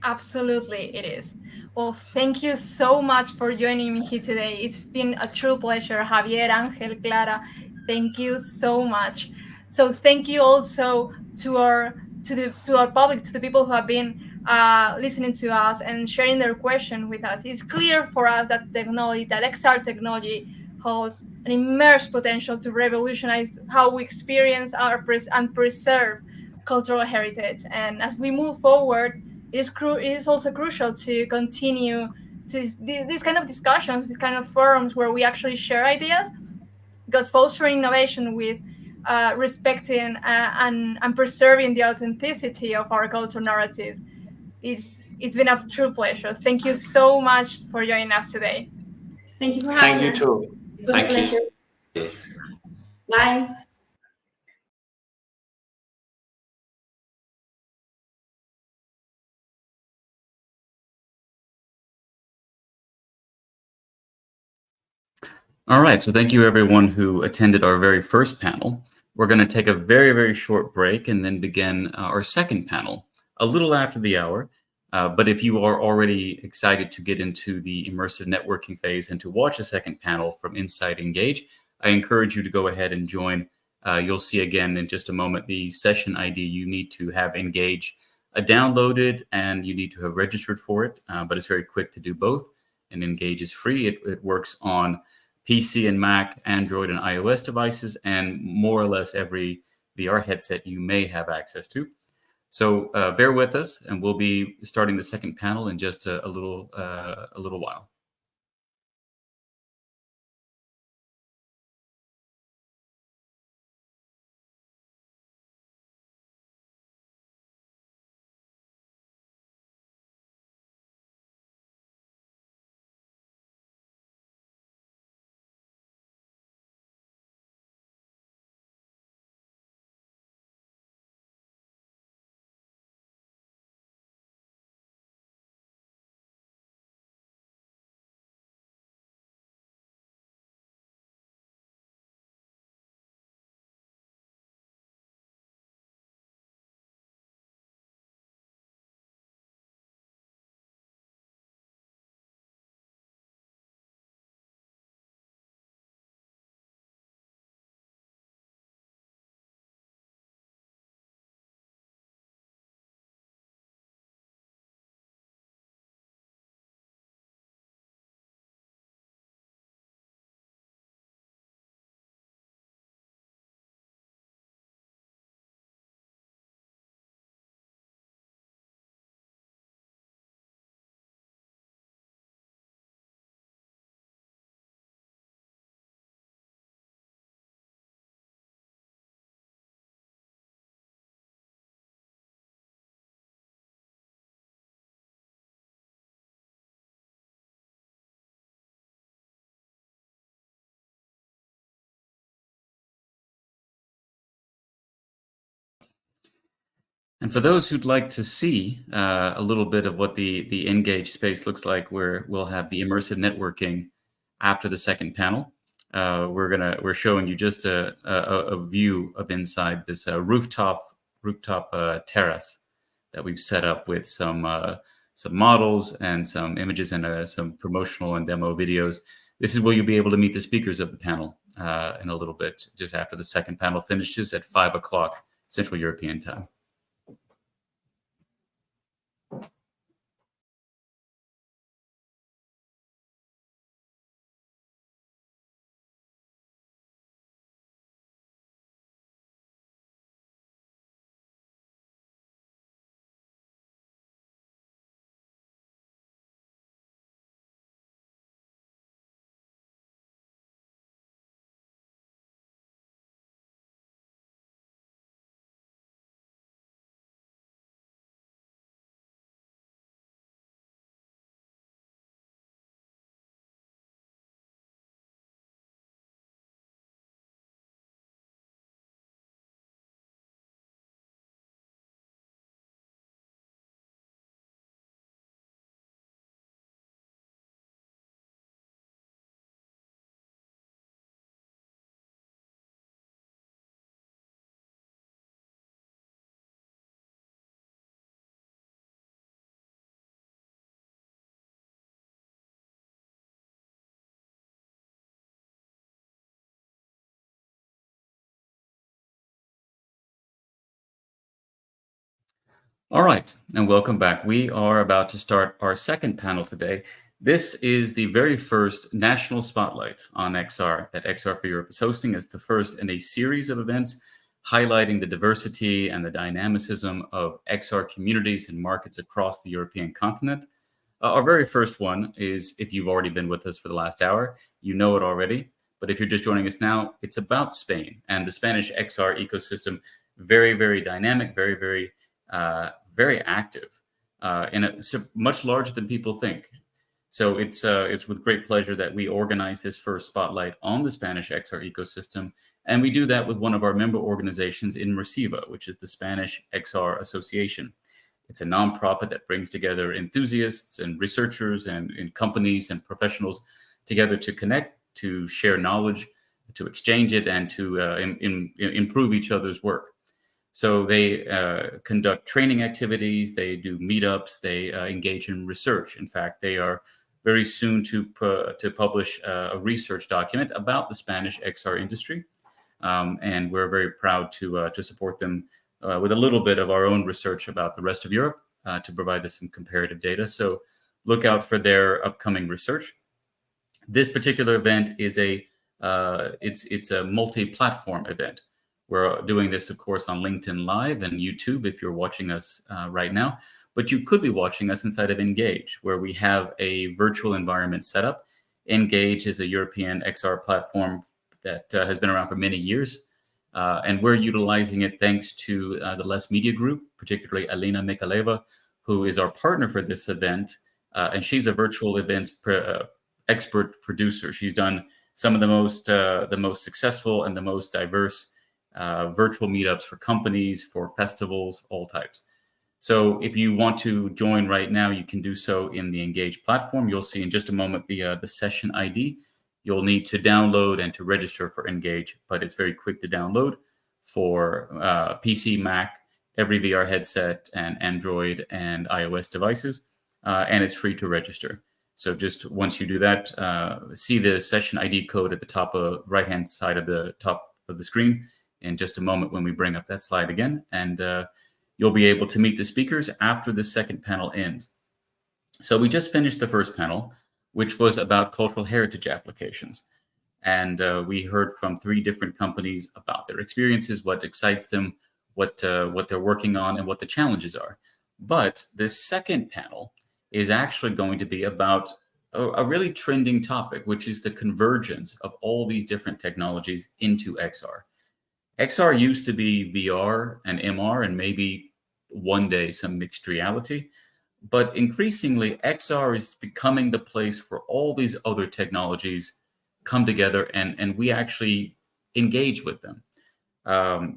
Absolutely, it is. Well, thank you so much for joining me here today. It's been a true pleasure. Javier, Angel, Clara, thank you so much. So thank you also to our public, to the people who have been listening to us and sharing their question with us. It's clear for us that technology, that XR technology, holds an immense potential to revolutionize how we experience and preserve cultural heritage. And as we move forward, it is also crucial to continue these kind of discussions, these kind of forums where we actually share ideas, because fostering innovation with respecting and preserving the authenticity of our cultural narratives, it's been a true pleasure. Thank you so much for joining us today. Thank you for having us. Thank you too. Thank you. Bye. All right, so thank you everyone who attended our very first panel. We're going to take a very, very short break and then begin our second panel a little after the hour. But if you are already excited to get into the immersive networking phase and to watch a second panel from Inside Engage, I encourage you to go ahead and join. You'll see again in just a moment the session ID you need to have Engage downloaded and you need to have registered for it, but it's very quick to do both. And Engage is free. It works on PC and Mac, Android and iOS devices, and more or less every VR headset you may have access to. So bear with us, and we'll be starting the second panel in just a little while. And for those who'd like to see a little bit of what the Engage space looks like, where we'll have the immersive networking after the second panel, we're showing you just a view of inside this rooftop terrace that we've set up with some models and some images and some promotional and demo videos. This is where you'll be able to meet the speakers of the panel in a little bit, just after the second panel finishes at 5 o'clock Central European time. All right, and welcome back. We are about to start our second panel today. This is the very first national spotlight on XR that XR for Europe is hosting. It's the first in a series of events highlighting the diversity and the dynamicism of XR communities and markets across the European continent. Our very first one is, if you've already been with us for the last hour, you know it already. But if you're just joining us now, it's about Spain and the Spanish XR ecosystem. Very, very dynamic, very, very active, and it's much larger than people think. So it's with great pleasure that we organize this first spotlight on the Spanish XR ecosystem, and we do that with one of our member organizations, Immersiva, which is the Spanish XR Association. It's a nonprofit that brings together enthusiasts and researchers and companies and professionals together to connect, to share knowledge, to exchange it, and to improve each other's work. So they conduct training activities, they do meetups, they engage in research. In fact, they are very soon to publish a research document about the Spanish XR industry. And we're very proud to support them with a little bit of our own research about the rest of Europe to provide us some comparative data. So look out for their upcoming research. This particular event is it's a multi-platform event. We're doing this, of course, on LinkedIn Live and YouTube if you're watching us right now. But you could be watching us inside of Engage, where we have a virtual environment set up. Engage is a European XR platform that has been around for many years. And we're utilizing it thanks to the Less Media Group, particularly Alina Mikaleva, who is our partner for this event. And she's a virtual events expert producer. She's done some of the most successful and the most diverse virtual meetups for companies, for festivals, all types. So if you want to join right now, you can do so in the Engage platform. You'll see in just a moment the session ID. You'll need to download and to register for Engage, but it's very quick to download for PC, Mac, every VR headset, and Android and iOS devices, and it's free to register. So just once you do that, see the session ID code at the top of right-hand side of the top of the screen in just a moment when we bring up that slide again, and you'll be able to meet the speakers after the second panel ends. So we just finished the first panel, which was about cultural heritage applications. And we heard from 3 different companies about their experiences, what excites them, what they're working on, and what the challenges are. But this second panel is actually going to be about a really trending topic, which is the convergence of all these different technologies into XR. XR used to be VR and MR and maybe one day some mixed reality. But increasingly, XR is becoming the place where all these other technologies come together and we actually engage with them.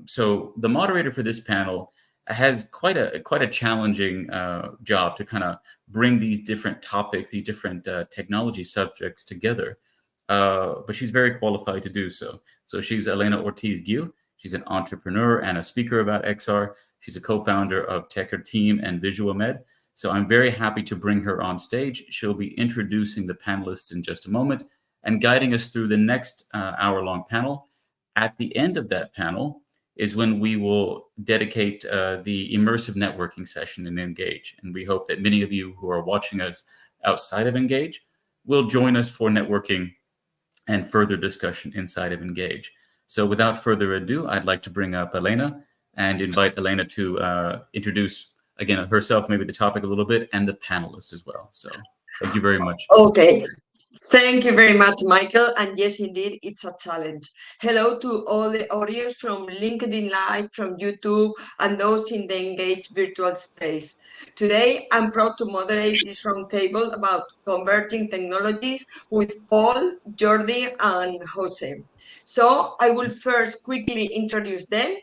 So the moderator for this panel has quite a challenging job to kind of bring these different topics, these different technology subjects together. But she's very qualified to do so. So she's Helena Ortiz Gil. She's an entrepreneur and a speaker about XR. She's a co-founder of Techer Team and Visual Med. So I'm very happy to bring her on stage. She'll be introducing the panelists in just a moment and guiding us through the next hour-long panel. At the end of that panel is when we will dedicate the immersive networking session in Engage. And we hope that many of you who are watching us outside of Engage will join us for networking and further discussion inside of Engage. So without further ado, I'd like to bring up Helena and invite Helena to introduce again herself, maybe the topic a little bit, and the panelists as well. So thank you very much. Okay. Thank you very much, Michael. And yes, indeed, it's a challenge. Hello to all the audience from LinkedIn Live, from YouTube, and those in the Engage virtual space. Today, I'm proud to moderate this roundtable about converging technologies with Paul, Jordi, and Jose. So I will first quickly introduce them.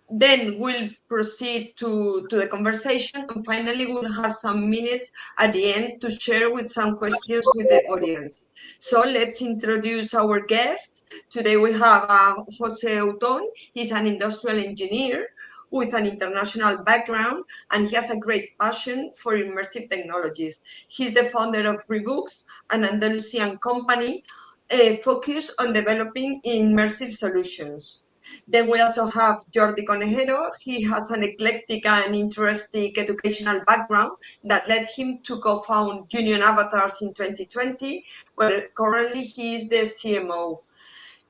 Then we'll proceed to the conversation, and finally we'll have some minutes at the end to share with some questions with the audience. So let's introduce our guests. Today we have Jose Auton. He's an industrial engineer with an international background, and he has a great passion for immersive technologies. He's the founder of Rewoox, an Andalusian company focused on developing immersive solutions. Then we also have Jordi Conejero. He has an eclectic and interesting educational background that led him to co-found Union Avatars in 2020, where currently he is the CMO.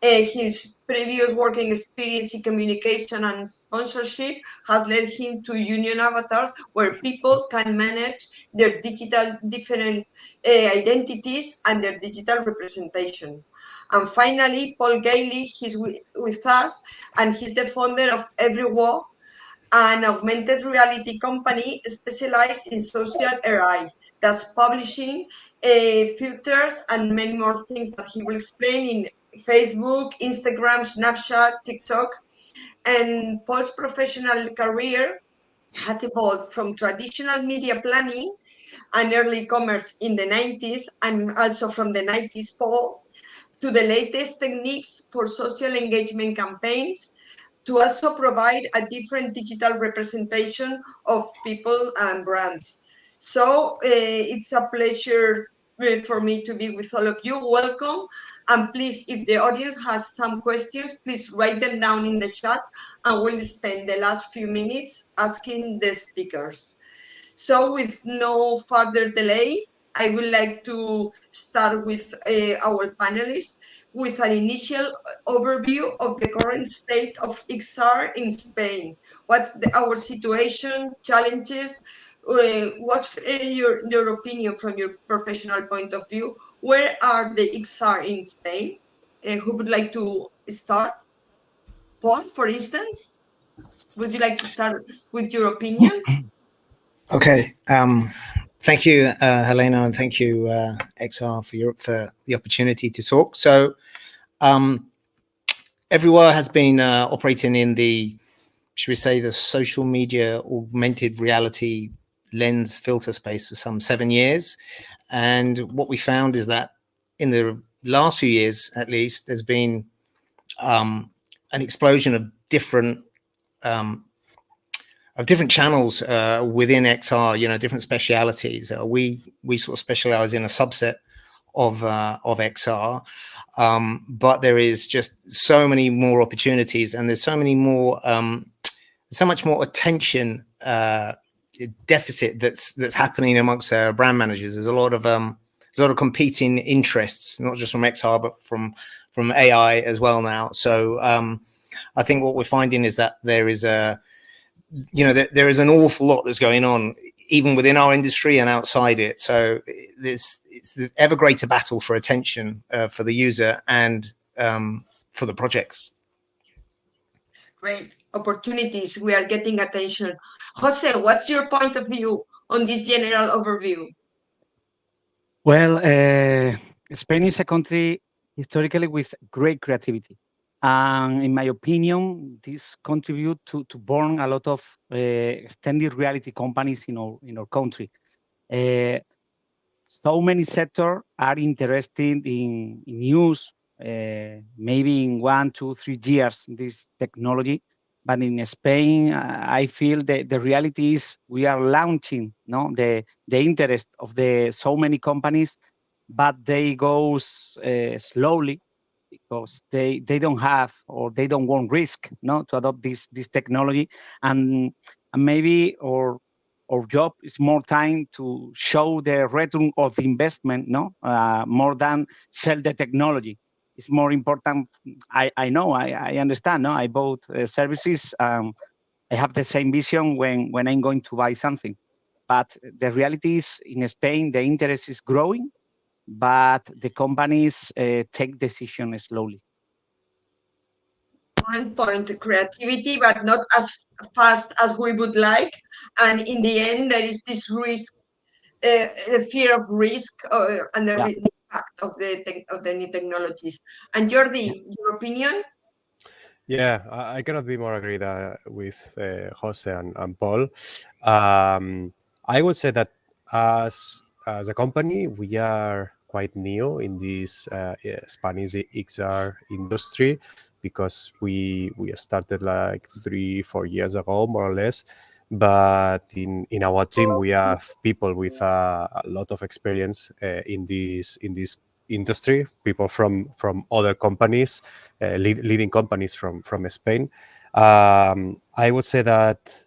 His previous working experience in communication and sponsorship has led him to Union Avatars, where people can manage their digital different identities and their digital representations. And finally, Paul Gailey, he's with us, and he's the founder of Everywoah, an augmented reality company specialized in social AI, that's publishing filters and many more things that he will explain in Facebook, Instagram, Snapchat, TikTok. And Paul's professional career has evolved from traditional media planning and early commerce in the 90s, and also from the 90s, Paul, to the latest techniques for social engagement campaigns, to also provide a different digital representation of people and brands. So it's a pleasure for me to be with all of you. Welcome. And please, if the audience has some questions, please write them down in the chat, and we'll spend the last few minutes asking the speakers. So with no further delay, I would like to start with our panelists with an initial overview of the current state of XR in Spain. What's our situation, challenges? What's your opinion from your professional point of view? Where are the XR in Spain? Who would like to start? Paul, for instance, would you like to start with your opinion? Okay. Thank you, Helena, and thank you, XR, for the opportunity to talk. So, Everywoah has been operating in the, should we say, the social media augmented reality lens filter space for some 7 years. And what we found is that in the last few years, at least, there's been an explosion of different channels within XR, different specialities. We sort of specialize in a subset of XR, but there is just so many more opportunities, and there's so much more attention deficit that's happening amongst brand managers. There's a lot of competing interests, not just from XR but from AI as well now. So I think what we're finding is that there is there is an awful lot that's going on, even within our industry and outside it. So it's the ever greater battle for attention for the user and for the projects. Great opportunities. We are getting attention. Jose, what's your point of view on this general overview? Well, Spain is a country historically with great creativity. And in my opinion, this contribute to born a lot of extended reality companies in our country. So many sectors are interested in use, maybe in 1, 2, 3 years, this technology. But in Spain, I feel that the reality is we are launching the interest of so many companies, but they go slowly, because they don't have, or they don't want risk to adopt this technology, and maybe our job is more time to show the return of investment, more than sell the technology. It's more important. I know, I understand. I bought services. I have the same vision when I'm going to buy something, but the reality is in Spain the interest is growing, but the companies take decisions slowly. One point, creativity, but not as fast as we would like. And in the end, there is this risk, the fear of risk, and the impact of the new technologies. And Jordi, your opinion? Yeah, I cannot be more agreed with Jose and Paul. I would say that as a company, we are quite new in this Spanish XR industry, because we started like 3-4 years ago, more or less. But in our team, we have people with a lot of experience in this industry, people from other companies, leading companies from Spain. I would say that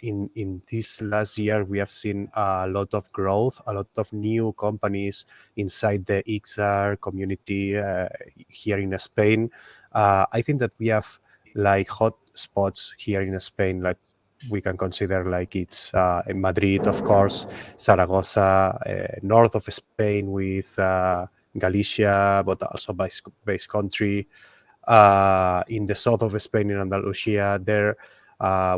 in this last year, we have seen a lot of growth, a lot of new companies inside the XR community here in Spain. I think that we have like hot spots here in Spain, like we can consider like it's in Madrid, of course, Zaragoza, north of Spain with Galicia, but also Basque Country. In the south of Spain, in Andalusia, there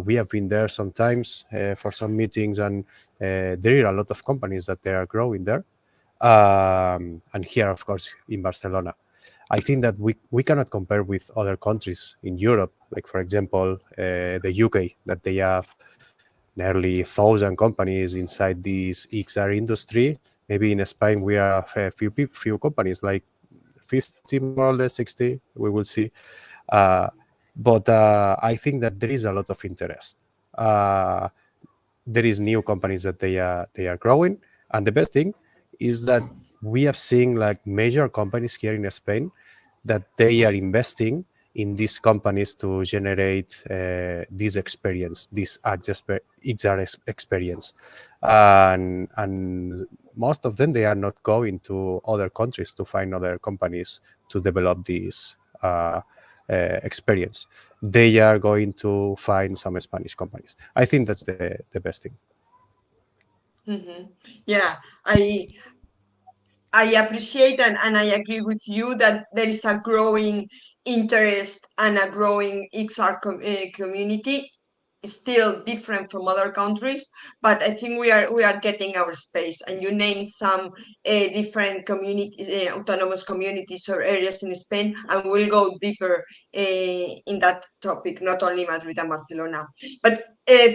we have been there sometimes for some meetings, and there are a lot of companies that they are growing there. And here, of course, in Barcelona. I think that we cannot compare with other countries in Europe, like, for example, the UK, that they have nearly 1,000 companies inside this XR industry. Maybe in Spain we have a few companies, like 50 more or less, 60. We will see. But I think that there is a lot of interest. There is new companies that they are growing, and the best thing is that we have seen like major companies here in Spain that they are investing in these companies to generate this experience, this XR experience, and most of them, they are not going to other countries to find other companies to develop this experience. They are going to find some Spanish companies. I think that's the best thing. Yeah, I appreciate and I agree with you that there is a growing interest and a growing XR community, still different from other countries, but I think we are getting our space. And you named some different communities, autonomous communities or areas in Spain, and we'll go deeper in that topic, not only Madrid and Barcelona. But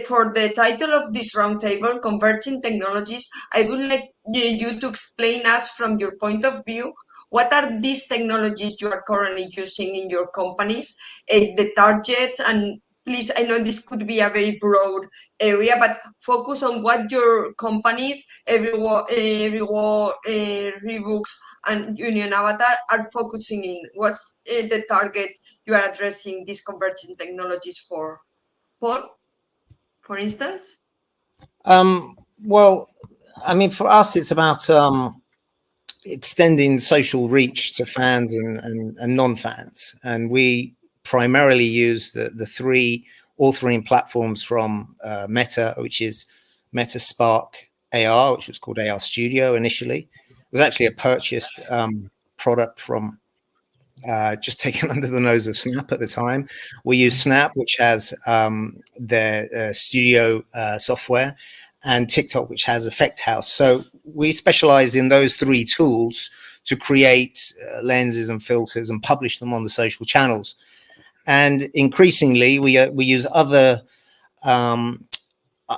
for the title of this roundtable, Converging Technologies, I would like you to explain us from your point of view, what are these technologies you are currently using in your companies, the targets, and please, I know this could be a very broad area, but focus on what your companies, Everywoah, Rewoox, and Union Avatar are focusing in. What's the target you are addressing these converging technologies for? Paul, for instance? Well, I mean, for us, it's about extending social reach to fans and non-fans. And we primarily use the three authoring platforms from Meta, which is Meta Spark AR, which was called AR Studio initially. It was actually a purchased product from just taken under the nose of Snap at the time. We use Snap, which has their studio software, and TikTok, which has Effect House. So we specialize in those three tools to create lenses and filters and publish them on the social channels. And increasingly, we use other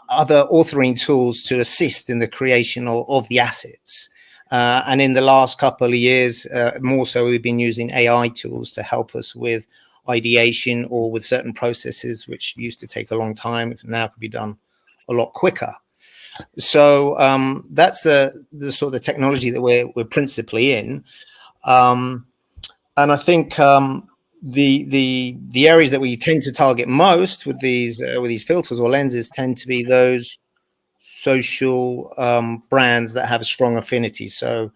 authoring tools to assist in the creation of the assets. And in the last couple of years, more so, we've been using AI tools to help us with ideation or with certain processes which used to take a long time, now can be done a lot quicker. So that's the sort of technology that we're principally in. And I think the areas that we tend to target most with these filters or lenses tend to be those social brands that have a strong affinity. So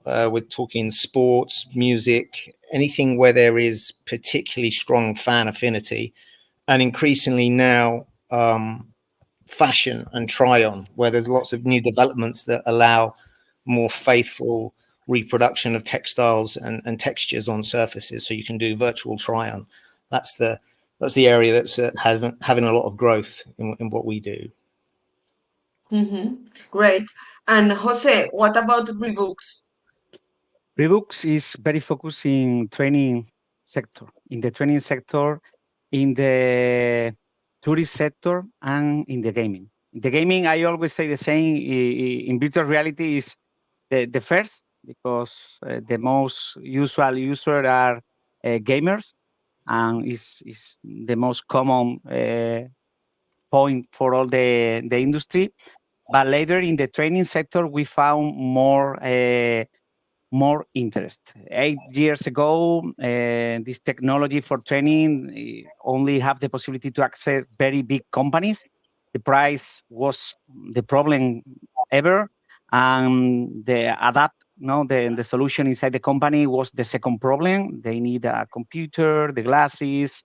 we're talking sports, music, anything where there is particularly strong fan affinity, and increasingly now fashion and try-on, where there's lots of new developments that allow more faithful reproduction of textiles and textures on surfaces, so you can do virtual try-on. That's the area that's having a lot of growth in what we do. Great. And Jose, what about Rewoox? Rewoox is very focused in training sector, in the tourist sector, and in the gaming. In the gaming, I always say the same. In virtual reality is the first, because the most usual user are gamers, and is the most common point for all the industry. But later in the training sector, we found more interest. 8 years ago, this technology for training only have the possibility to access very big companies. The price was the problem ever, and the solution inside the company was the second problem. They need a computer, the glasses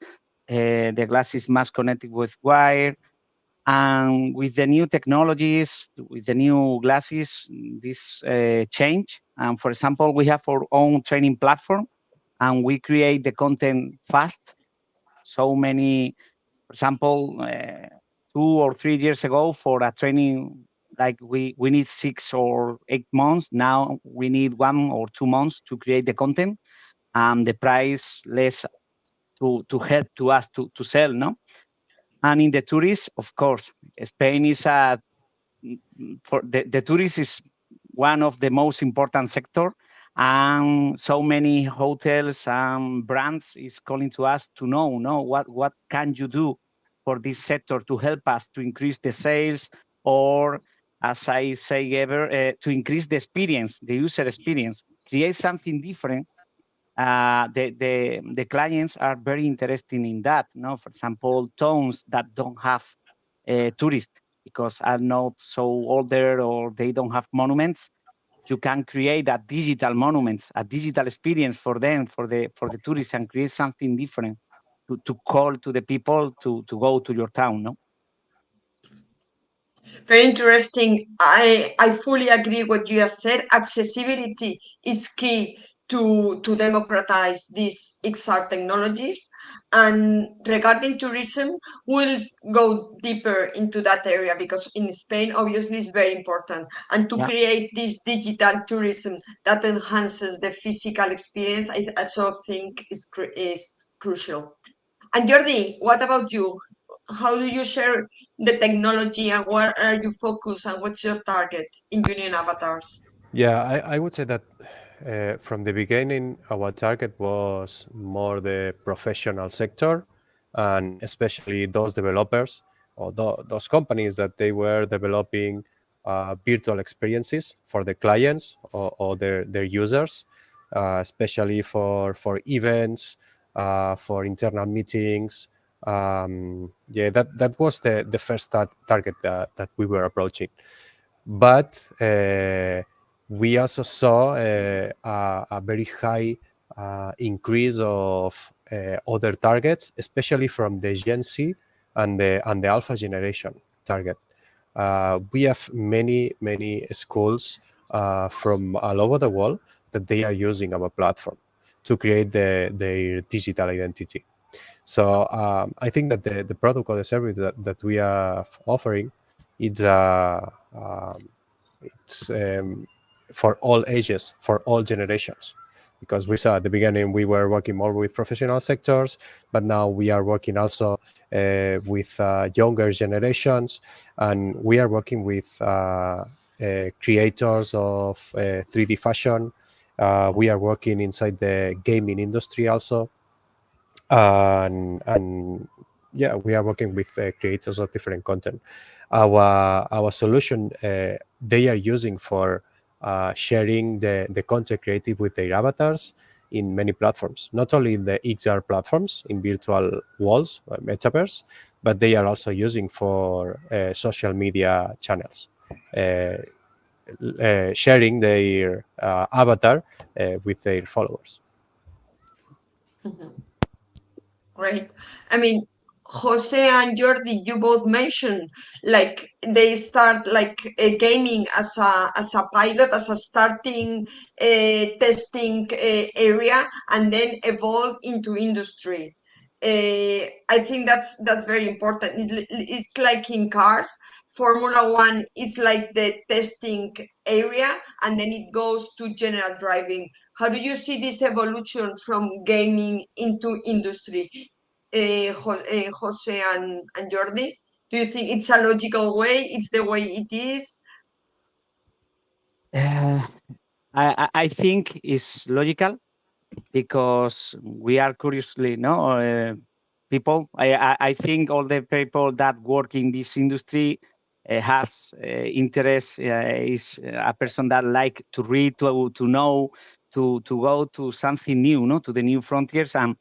must connect with wire. And with the new technologies, with the new glasses, this change. And for example, we have our own training platform, and we create the content fast. So many, for example, 2 or 3 years ago, for a training, like we need 6 or 8 months. Now we need 1 or 2 months to create the content, and the price less to help to us to sell, no? And in the tourists, of course, Spain is for the tourists is one of the most important sector, and so many hotels and brands is calling to us to know, what can you do for this sector to help us to increase the sales, or as I say ever, to increase the experience, the user experience, create something different. The clients are very interested in that. For example, towns that don't have tourists because are not so older or they don't have monuments. You can create a digital monuments, a digital experience for them, for the tourists, and create something different to call to the people to go to your town. No. Very interesting. I fully agree what you have said. Accessibility is key to democratize these XR technologies. And regarding tourism, we'll go deeper into that area because in Spain, obviously, it's very important. And to create this digital tourism that enhances the physical experience, I also think is crucial. And Jordi, what about you? How do you share the technology and what are you focused and what's your target in Union Avatars? Yeah, I would say that from the beginning, our target was more the professional sector, and especially those developers or those companies that they were developing virtual experiences for the clients or their users, especially for events, for internal meetings. That was the first target that we were approaching. But we also saw a very high increase of other targets, especially from the Gen Z and the Alpha generation target. We have many schools from all over the world that they are using our platform to create their digital identity. So I think that the product or the service that we are offering, it's for all ages, for all generations. Because we saw at the beginning we were working more with professional sectors, but now we are working also with younger generations, and we are working with creators of 3D fashion. We are working inside the gaming industry also, and yeah, we are working with creators of different content. Our solution they are using for sharing the content created with their avatars in many platforms, not only in the XR platforms, in virtual walls, metaverse, but they are also using for social media channels, sharing their avatar with their followers. Great. I mean, Jose and Jordi, you both mentioned like they start like gaming as a pilot, as a starting testing area, and then evolve into industry. I think that's very important. It's like in cars, Formula One. It's like the testing area, and then it goes to general driving. How do you see this evolution from gaming into industry? Jose and Jordi? Do you think it's a logical way? It's the way it is? I think it's logical because we are curiously people. I think all the people that work in this industry has interest, is a person that like to read, to know, to go to something new, to the new frontiers, and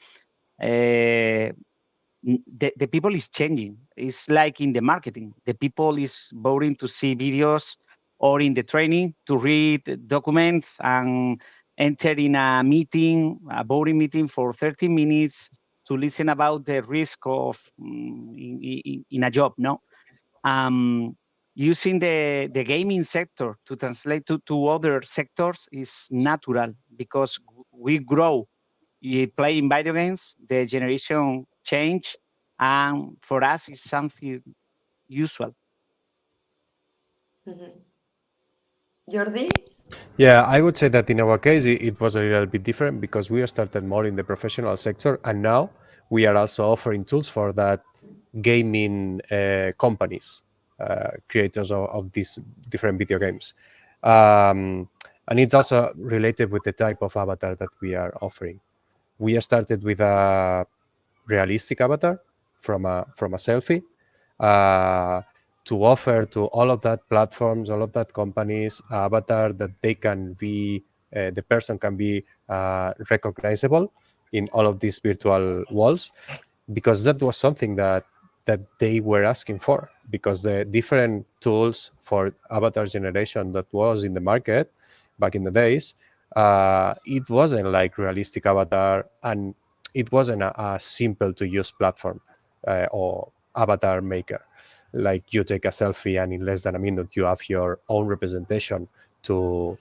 the people is changing. It's like in the marketing. The people is boring to see videos, or in the training to read documents and enter in a meeting, a boring meeting for 30 minutes to listen about the risk of in a job. Using the gaming sector to translate to other sectors is natural because we grow. You play in video games, the generation change, and for us it's something usual. Jordi? Yeah, I would say that in our case, it was a little bit different because we started more in the professional sector, and now we are also offering tools for that gaming creators of these different video games. And it's also related with the type of avatar that we are offering. We started with a realistic avatar from a selfie, to offer to all of that platforms, all of that companies, avatar that they can be, the person can be recognizable in all of these virtual walls, because that was something that they were asking for, because the different tools for avatar generation that was in the market back in the days, it wasn't like realistic avatar, and it wasn't a simple to use platform or avatar maker. Like you take a selfie and in less than a minute you have your own representation to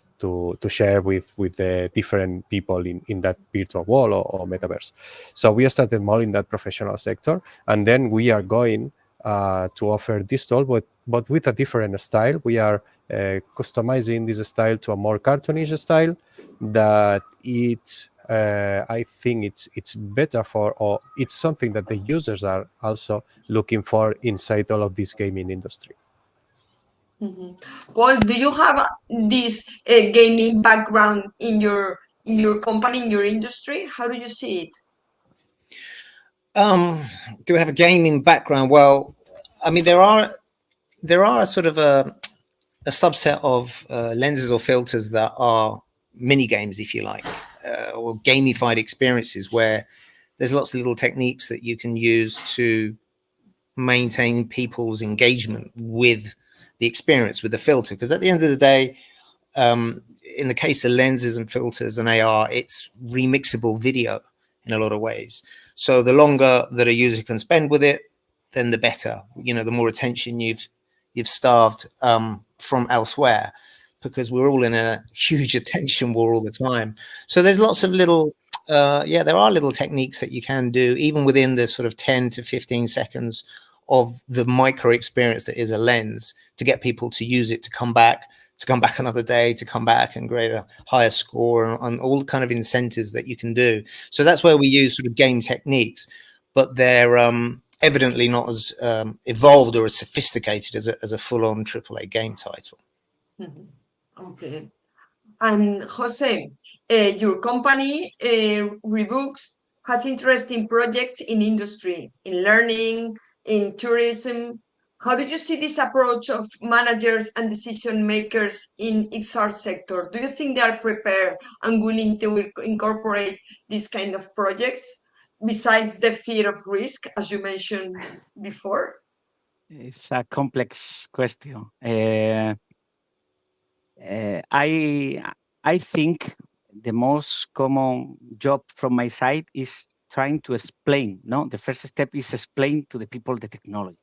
share with the different people in that virtual wall or metaverse. So we started more in that professional sector, and then we are going to offer this tool, but with a different style. We are customizing this style to a more cartoonish style that it's I think it's better for, or it's something that the users are also looking for inside all of this gaming industry. Paul, do you have this gaming background in your company, in your industry? How do you see it? Do I have a gaming background? Well, I mean, there are sort of a subset of lenses or filters that are mini games, if you like, or gamified experiences where there's lots of little techniques that you can use to maintain people's engagement with the experience, with the filter. Because at the end of the day, in the case of lenses and filters and AR, it's remixable video in a lot of ways. So the longer that a user can spend with it, then the better. You know, the more attention you've starved from elsewhere, because we're all in a huge attention war all the time. So there's lots of little, there are little techniques that you can do, even within the sort of 10 to 15 seconds of the micro experience that is a lens, to get people to use it, to come back another day, to come back and grade a higher score, and all kind of incentives that you can do. So that's where we use sort of game techniques, but they're evidently not as evolved or as sophisticated as a full-on AAA game title. Okay. And Jose, your company, Rewoox, has interesting projects in industry, in learning, in tourism. How do you see this approach of managers and decision makers in XR sector? Do you think they are prepared and willing to incorporate these kind of projects, besides the fear of risk, as you mentioned before? It's a complex question. I think the most common job from my side is trying to explain. No, the first step is explain to the people the technology.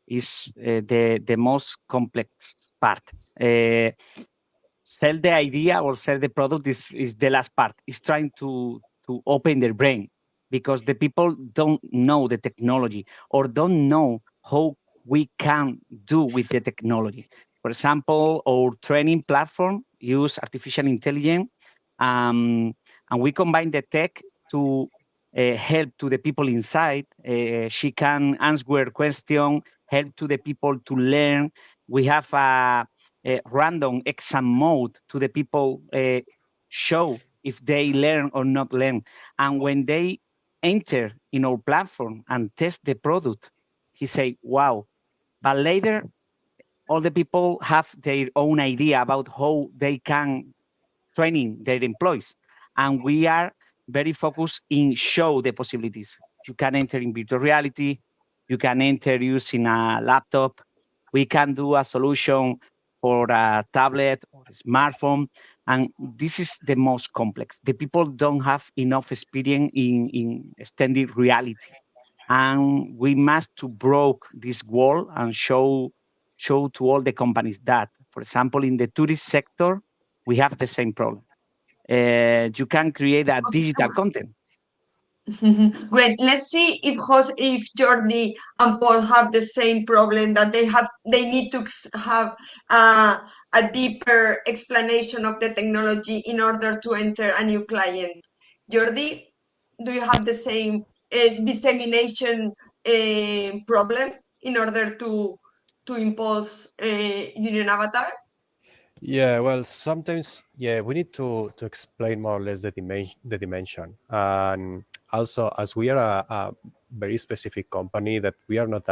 Is the most complex part. Sell the idea or sell the product is the last part. Is trying to open their brain, because the people don't know the technology or don't know how we can do with the technology. For example, our training platform use artificial intelligence, and we combine the tech to help to the people inside. She can answer question, help to the people to learn. We have a random exam mode to the people, show if they learn or not learn. And when they enter in our platform and test the product, he say, wow. But later, all the people have their own idea about how they can training their employees. And we are very focused in show the possibilities. You can enter in virtual reality, you can enter using a laptop, we can do a solution for a tablet or a smartphone, and this is the most complex. The people don't have enough experience in extended reality, and we must to broke this wall and show to all the companies that, for example, in the tourist sector, we have the same problem. You can create a digital content. Great. Let's see if Jordi and Paul have the same problem, that they need to have a deeper explanation of the technology in order to enter a new client. Jordi, do you have the same dissemination problem in order to impulse Union Avatar? Yeah, well, sometimes, yeah, we need to explain more or less the dimension, and also as we are a very specific company, that we are not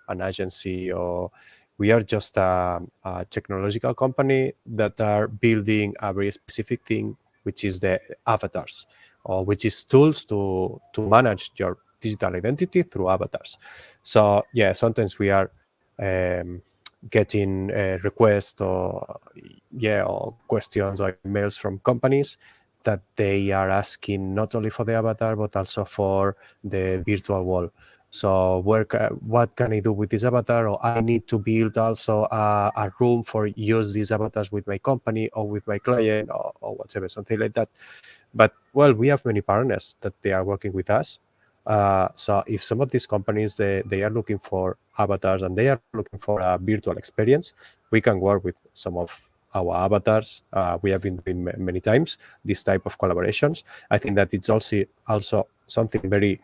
an agency, or we are just a technological company that are building a very specific thing, which is the avatars, or which is tools to manage your digital identity through avatars. So yeah, sometimes we are getting requests or questions or emails from companies that they are asking not only for the avatar but also for the virtual wall. So what can I do with this avatar? Or I need to build also a room for use these avatars with my company or with my client or whatever, something like that. But well, we have many partners that they are working with us. So if some of these companies they are looking for avatars and they are looking for a virtual experience, we can work with some of our avatars. We have been doing many times this type of collaborations. I think that it's also something very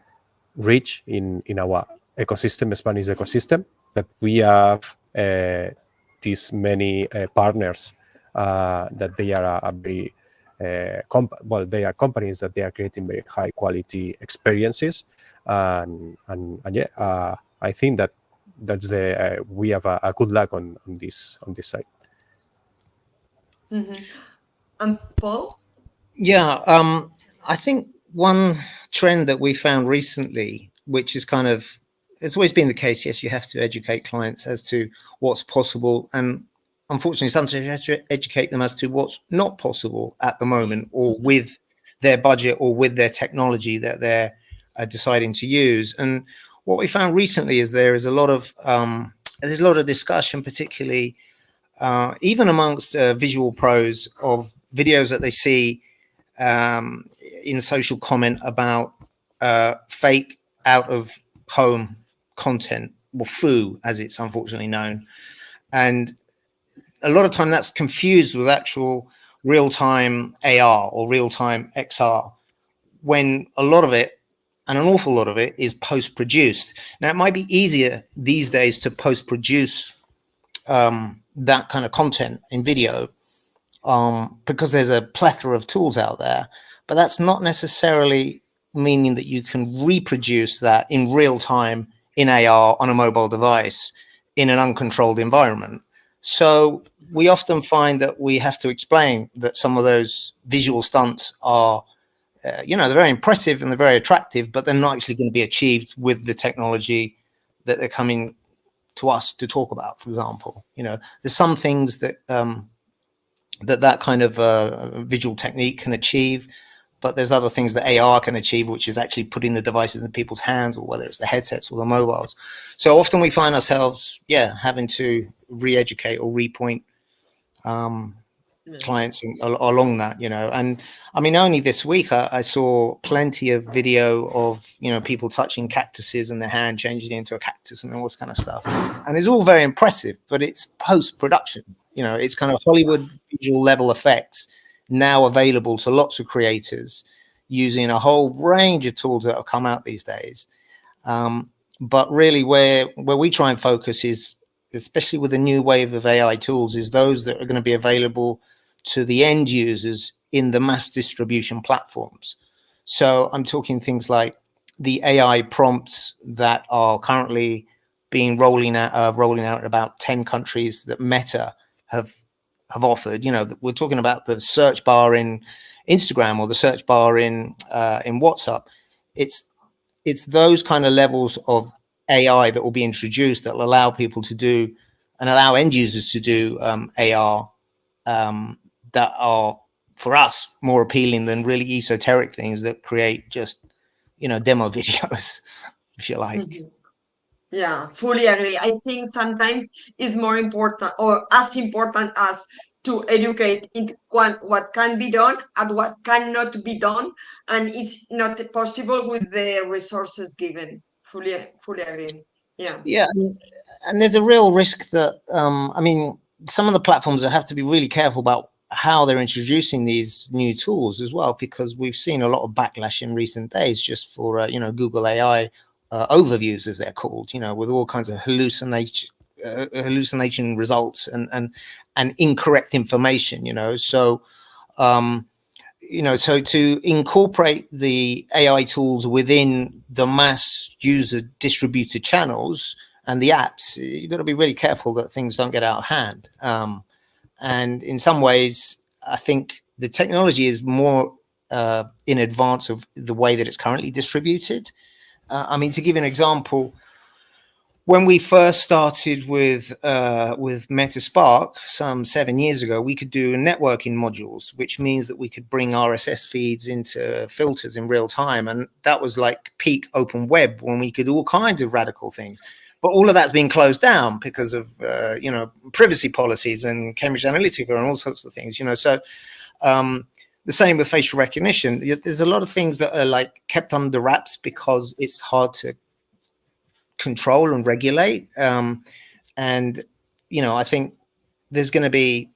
rich in our ecosystem, Spanish ecosystem, that we have these many partners that they are a very they are companies that they are creating very high quality experiences, and yeah, I think that's we have a good luck on this side. And Paul? Yeah, I think one trend that we found recently, which is kind of, it's always been the case, yes, you have to educate clients as to what's possible, and unfortunately sometimes you have to educate them as to what's not possible at the moment, or with their budget or with their technology that they're deciding to use. And what we found recently is there's a lot of discussion, particularly even amongst visual pros, of videos that they see in social comment about fake out of home content, or foo as it's unfortunately known. And a lot of time that's confused with actual real-time AR or real-time XR, when a lot of it, and an awful lot of it, is post-produced. Now, it might be easier these days to post-produce that kind of content in video, because there's a plethora of tools out there, but that's not necessarily meaning that you can reproduce that in real time in AR on a mobile device in an uncontrolled environment. So we often find that we have to explain that some of those visual stunts are, they're very impressive and they're very attractive, but they're not actually going to be achieved with the technology that they're coming to us to talk about. For example, there's some things that that kind of visual technique can achieve, but there's other things that AR can achieve, which is actually putting the devices in people's hands, or whether it's the headsets or the mobiles. So often we find ourselves, having to re-educate or repoint clients along that, And I mean, only this week I saw plenty of video of, people touching cactuses and their hand changing into a cactus and all this kind of stuff. And it's all very impressive, but it's post-production. It's kind of Hollywood visual level effects now available to lots of creators using a whole range of tools that have come out these days. But really where we try and focus is, especially with the new wave of AI tools, is those that are going to be available to the end users in the mass distribution platforms. So I'm talking things like the AI prompts that are currently being rolling out in about 10 countries that Meta have offered. We're talking about the search bar in Instagram or the search bar in WhatsApp. It's those kind of levels of AI that will be introduced that will allow people to do, and allow end users to do AR that are, for us, more appealing than really esoteric things that create just, demo videos, if you like. Mm-hmm. Yeah, fully agree. I think sometimes it's more important, or as important as, to educate in what can be done and what cannot be done, and it's not possible with the resources given. Fully agree. Yeah, and there's a real risk that some of the platforms that have to be really careful about how they're introducing these new tools as well, because we've seen a lot of backlash in recent days just for Google AI overviews, as they're called, with all kinds of hallucination results and incorrect information, so so to incorporate the AI tools within the mass user distributed channels and the apps, you've got to be really careful that things don't get out of hand. And in some ways, I think the technology is more in advance of the way that it's currently distributed. I mean, to give you an example, when we first started with MetaSpark some 7 years ago, we could do networking modules, which means that we could bring RSS feeds into filters in real time. And that was like peak open web, when we could do all kinds of radical things. But all of that's been closed down because of, privacy policies and Cambridge Analytica and all sorts of things, So the same with facial recognition. There's a lot of things that are like kept under wraps because it's hard to control and regulate. And, I think there's going to be,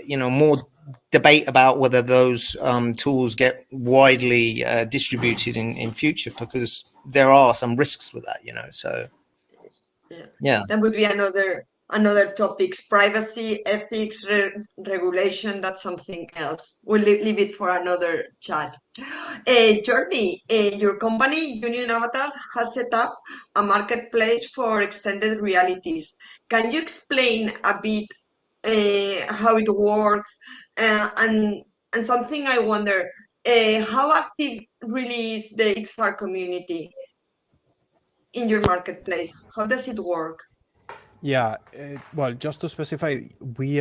more debate about whether those tools get widely distributed in future, because there are some risks with that, so. Yeah. That would be another topics: privacy, ethics, regulation. That's something else. We'll leave it for another chat. Jordi, your company Union Avatars has set up a marketplace for extended realities. Can you explain a bit how it works? And something I wonder, how active really is the XR community in your marketplace? How does it work? Yeah, well, just to specify, we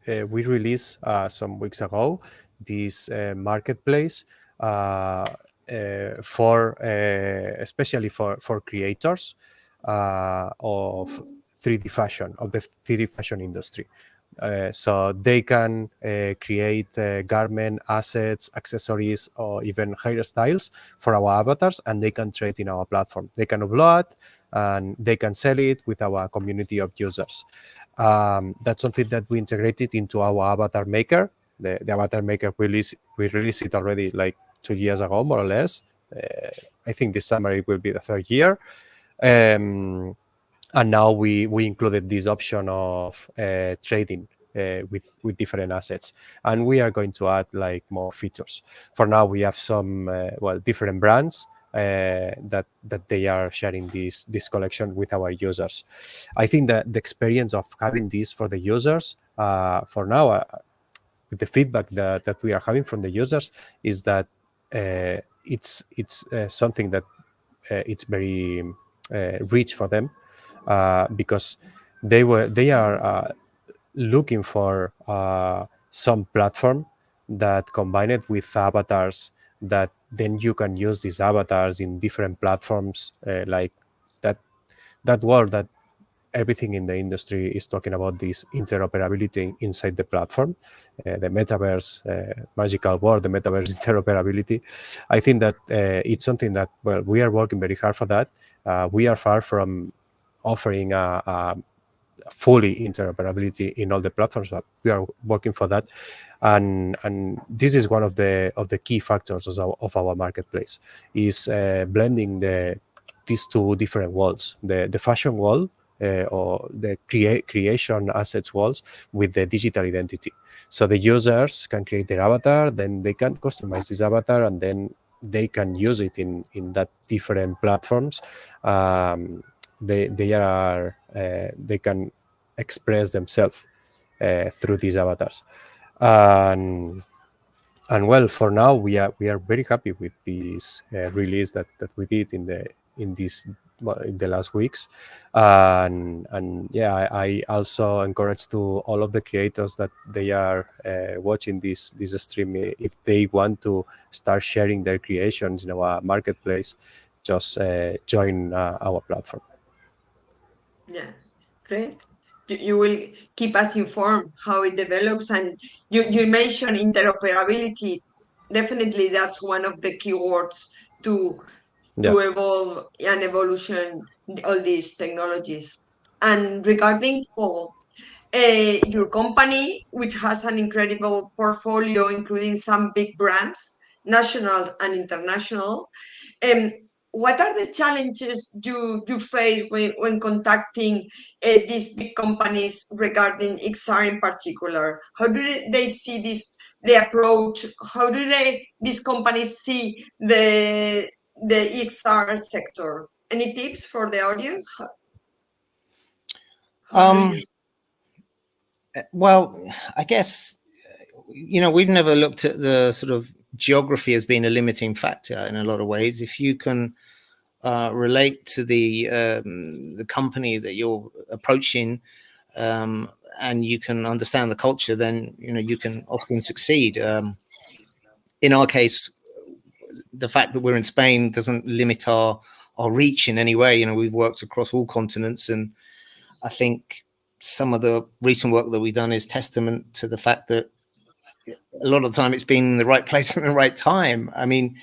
released some weeks ago this marketplace for especially for creators of 3D fashion, of the 3D fashion industry. So they can create garment, assets, accessories, or even hairstyles for our avatars, and they can trade in our platform. They can upload and they can sell it with our community of users. That's something that we integrated into our avatar maker. The avatar maker we released it already like 2 years ago, more or less. I think this summer it will be the 3rd year. And now we included this option of trading with different assets, and we are going to add like more features. For now, we have some different brands that they are sharing this collection with our users. I think that the experience of having this for the users for now, with the feedback that we are having from the users, is that it's something that it's very rich for them. Because they are looking for some platform that combine it with avatars, that then you can use these avatars in different platforms, like that world that everything in the industry is talking about, this interoperability inside the platform, the metaverse, magical word, the metaverse interoperability. I think that it's something that, we are working very hard for that. We are far from offering a fully interoperability in all the platforms, but we are working for that, and this is one of the key factors of our marketplace, is blending these two different worlds, the fashion world or the creation assets walls with the digital identity. So the users can create their avatar, then they can customize this avatar, and then they can use it in that different platforms. They can express themselves through these avatars, and for now we are very happy with this release that we did in the last weeks, and I also encourage to all of the creators that they are watching this stream, if they want to start sharing their creations in our marketplace, just join our platform. Yeah, great. You will keep us informed how it develops, and you mentioned interoperability. Definitely, that's one of the keywords to evolve and evolution all these technologies. And regarding Paul, your company, which has an incredible portfolio, including some big brands, national and international, what are the challenges you face when contacting these big companies regarding XR in particular? How do they see the approach? How do these companies see the XR sector? Any tips for the audience? Well, I guess, we've never looked at the sort of geography as being a limiting factor in a lot of ways. If you can relate to the company that you're approaching, and you can understand the culture, then you can often succeed. In our case, the fact that we're in Spain doesn't limit our reach in any way. We've worked across all continents, and I think some of the recent work that we've done is testament to the fact that a lot of the time it's been in the right place at the right time. I mean,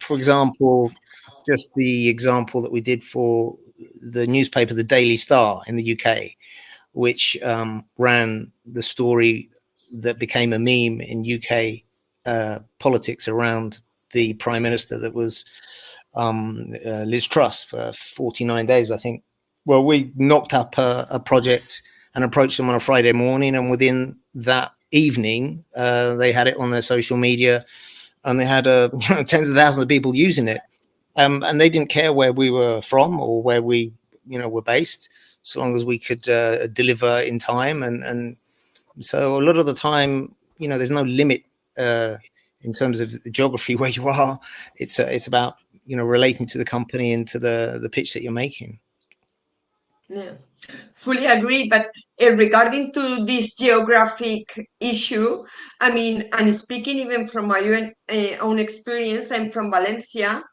for example, just the example that we did for the newspaper, the Daily Star in the UK, which ran the story that became a meme in UK politics around the Prime Minister that was Liz Truss for 49 days, I think. Well, we knocked up a project and approached them on a Friday morning, and within that evening, they had it on their social media, and they had tens of thousands of people using it. And they didn't care where we were from or where we, were based, so long as we could deliver in time. And so a lot of the time, there's no limit in terms of the geography where you are. It's about, relating to the company and to the pitch that you're making. Yeah, fully agree. But regarding to this geographic issue, I mean, and speaking even from my own experience, I'm from Valencia,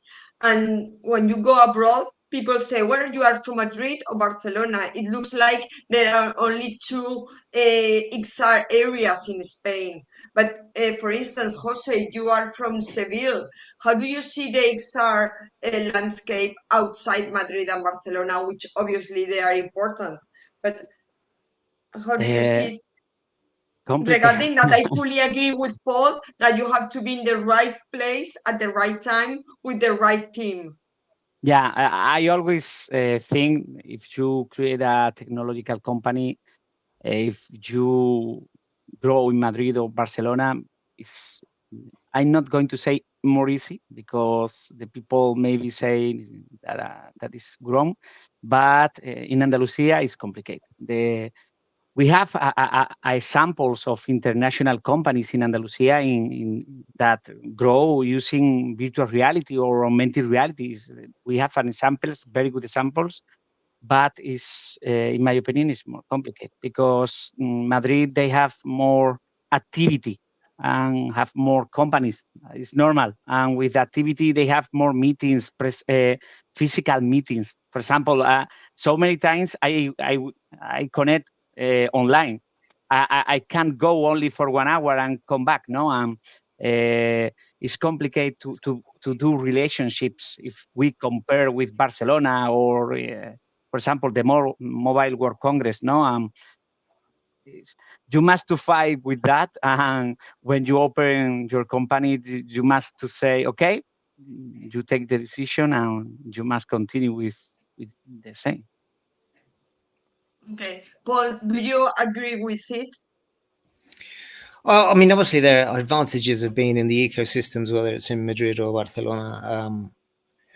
and when you go abroad, people say, "Where you are from, Madrid or Barcelona?" It looks like there are only two XR areas in Spain. But for instance, Jose, you are from Seville. How do you see the XR landscape outside Madrid and Barcelona, which obviously they are important? But how do you see it? Regarding that, I fully agree with Paul that you have to be in the right place at the right time with the right team. Yeah, I always think if you create a technological company, if you grow in Madrid or Barcelona, I'm not going to say more easy, because the people maybe say that is grown, but in Andalusia it's complicated. We have examples of international companies in Andalusia in that grow using virtual reality or augmented realities. We have examples, very good examples, but in my opinion, is more complicated, because in Madrid they have more activity and have more companies. It's normal, and with activity they have more meetings, physical meetings. For example, so many times I connect online. I can't go only for 1 hour and come back. No, it's complicated to do relationships if we compare with Barcelona or. For example, the Mobile World Congress, no, you must to fight with that. And when you open your company, you must to say, okay, you take the decision and you must continue with the same. Okay, Paul, do you agree with it? Well, I mean, obviously there are advantages of being in the ecosystems, whether it's in Madrid or Barcelona.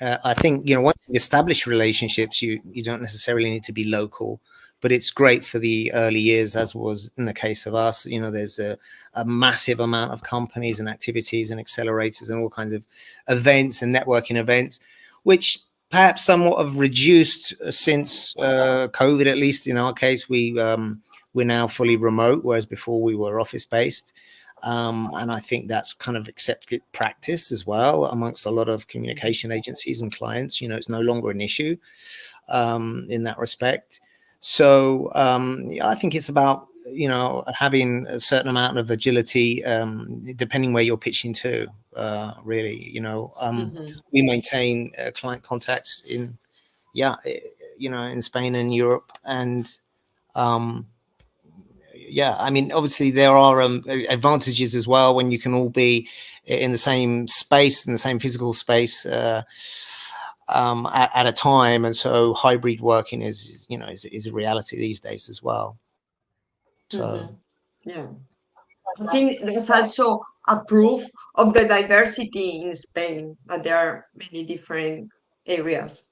I think, once you establish relationships, you don't necessarily need to be local, but it's great for the early years, as was in the case of us. There's a massive amount of companies and activities and accelerators and all kinds of events and networking events, which perhaps somewhat have reduced since COVID. At least in our case, we're now fully remote, whereas before we were office-based. And I think that's kind of accepted practice as well amongst a lot of communication agencies and clients. It's no longer an issue in that respect. So I think it's about, having a certain amount of agility, depending where you're pitching to, really. We maintain client contacts in Spain and Europe, and yeah, I mean, obviously there are advantages as well when you can all be in the same space, in the same physical space at a time, and so hybrid working is a reality these days as well. So yeah, I think there's also a proof of the diversity in Spain, that there are many different areas.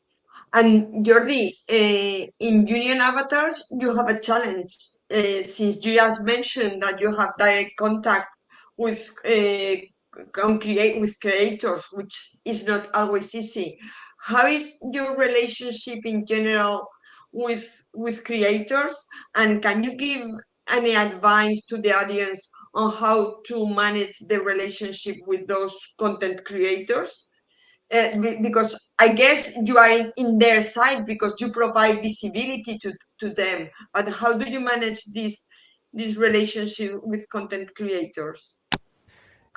And Jordi, in Union Avatars, you have a challenge, since you just mentioned that you have direct contact with with creators, which is not always easy. How is your relationship in general with creators, and can you give any advice to the audience on how to manage the relationship with those content creators? Because I guess you are in their side because you provide visibility to them. But how do you manage this relationship with content creators?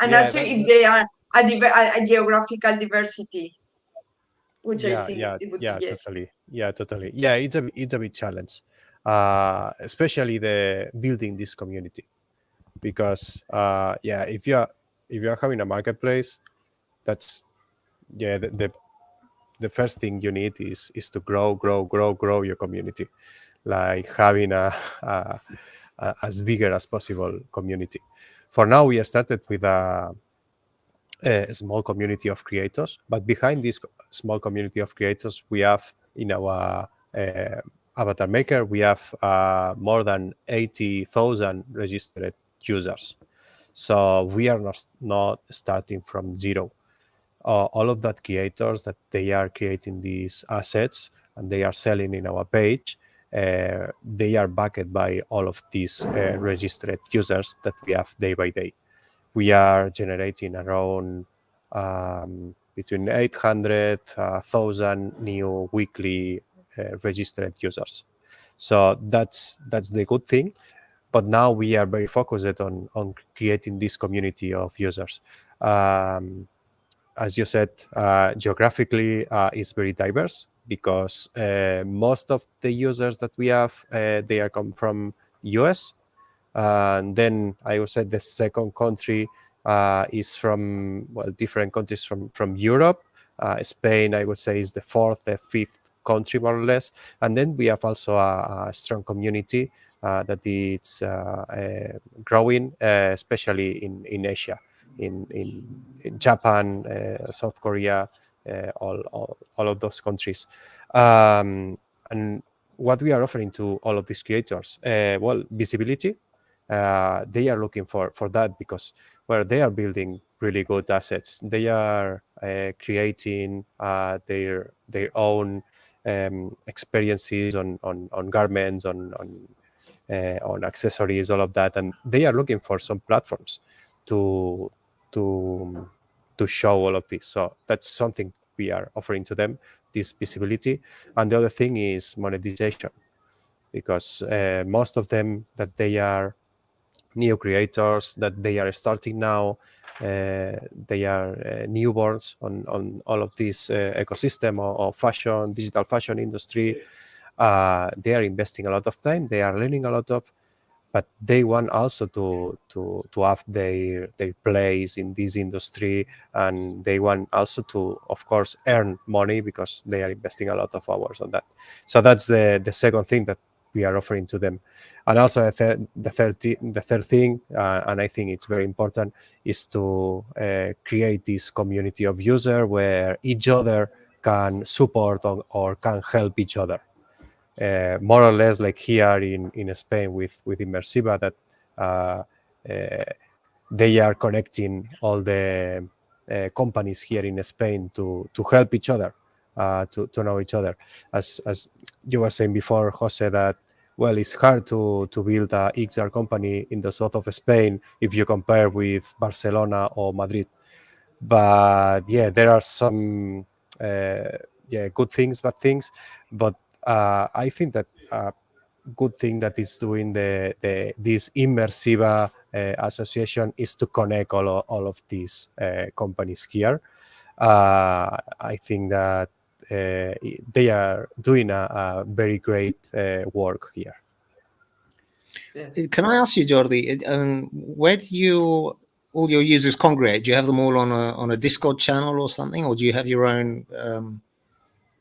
And Yeah, also if they are a geographical diversity, which I think it would be yes. totally. Yeah, totally. Yeah, it's a big challenge, especially the building this community, because if you are having a marketplace, that's the first thing you need is to grow your community, like having a as bigger as possible community. For now, we have started with a small community of creators, but behind this small community of creators, we have in our avatar maker, we have more than 80,000 registered users. So we are not starting from zero. All of that creators that they are creating these assets and they are selling in our page, they are backed by all of these registered users that we have day by day. We are generating around between 800, 1,000 new weekly registered users. So that's the good thing. But now we are very focused on creating this community of users. As you said, geographically it's very diverse, because most of the users that we have, they are come from US. And then I would say the second country is from different countries from Europe. Spain, I would say, is the fourth, the fifth country, more or less. And then we have also a strong community that is growing, especially in Asia, in Japan, South Korea, all of those countries. And what we are offering to all of these creators, visibility. They are looking for that, because they are building really good assets. They are creating their own experiences on garments, on accessories, all of that, and they are looking for some platforms to show all of this. So that's something we are offering to them, this visibility. And the other thing is monetization, because most of them that they are new creators, that they are starting now, they are newborns on all of this ecosystem of fashion, digital fashion industry. They are investing a lot of time, they are learning a lot of, but they want also to have their place in this industry, and they want also to, of course, earn money, because they are investing a lot of hours on that. So that's the second thing that we are offering to them. And also the third thing, and I think it's very important, is to create this community of users where each other can support or can help each other. More or less like here in Spain with Immersiva, that they are connecting all the companies here in Spain to help each other, to know each other. As you were saying before, Jose, that it's hard to build a XR company in the south of Spain if you compare with Barcelona or Madrid. But yeah, there are some good things, bad things. But I think that good thing that is doing this Immersiva association is to connect all of these companies here. I think that they are doing a very great work here. Can I ask you, Jordi, where do all your users congregate? Do you have them all on a Discord channel or something, or do you have your own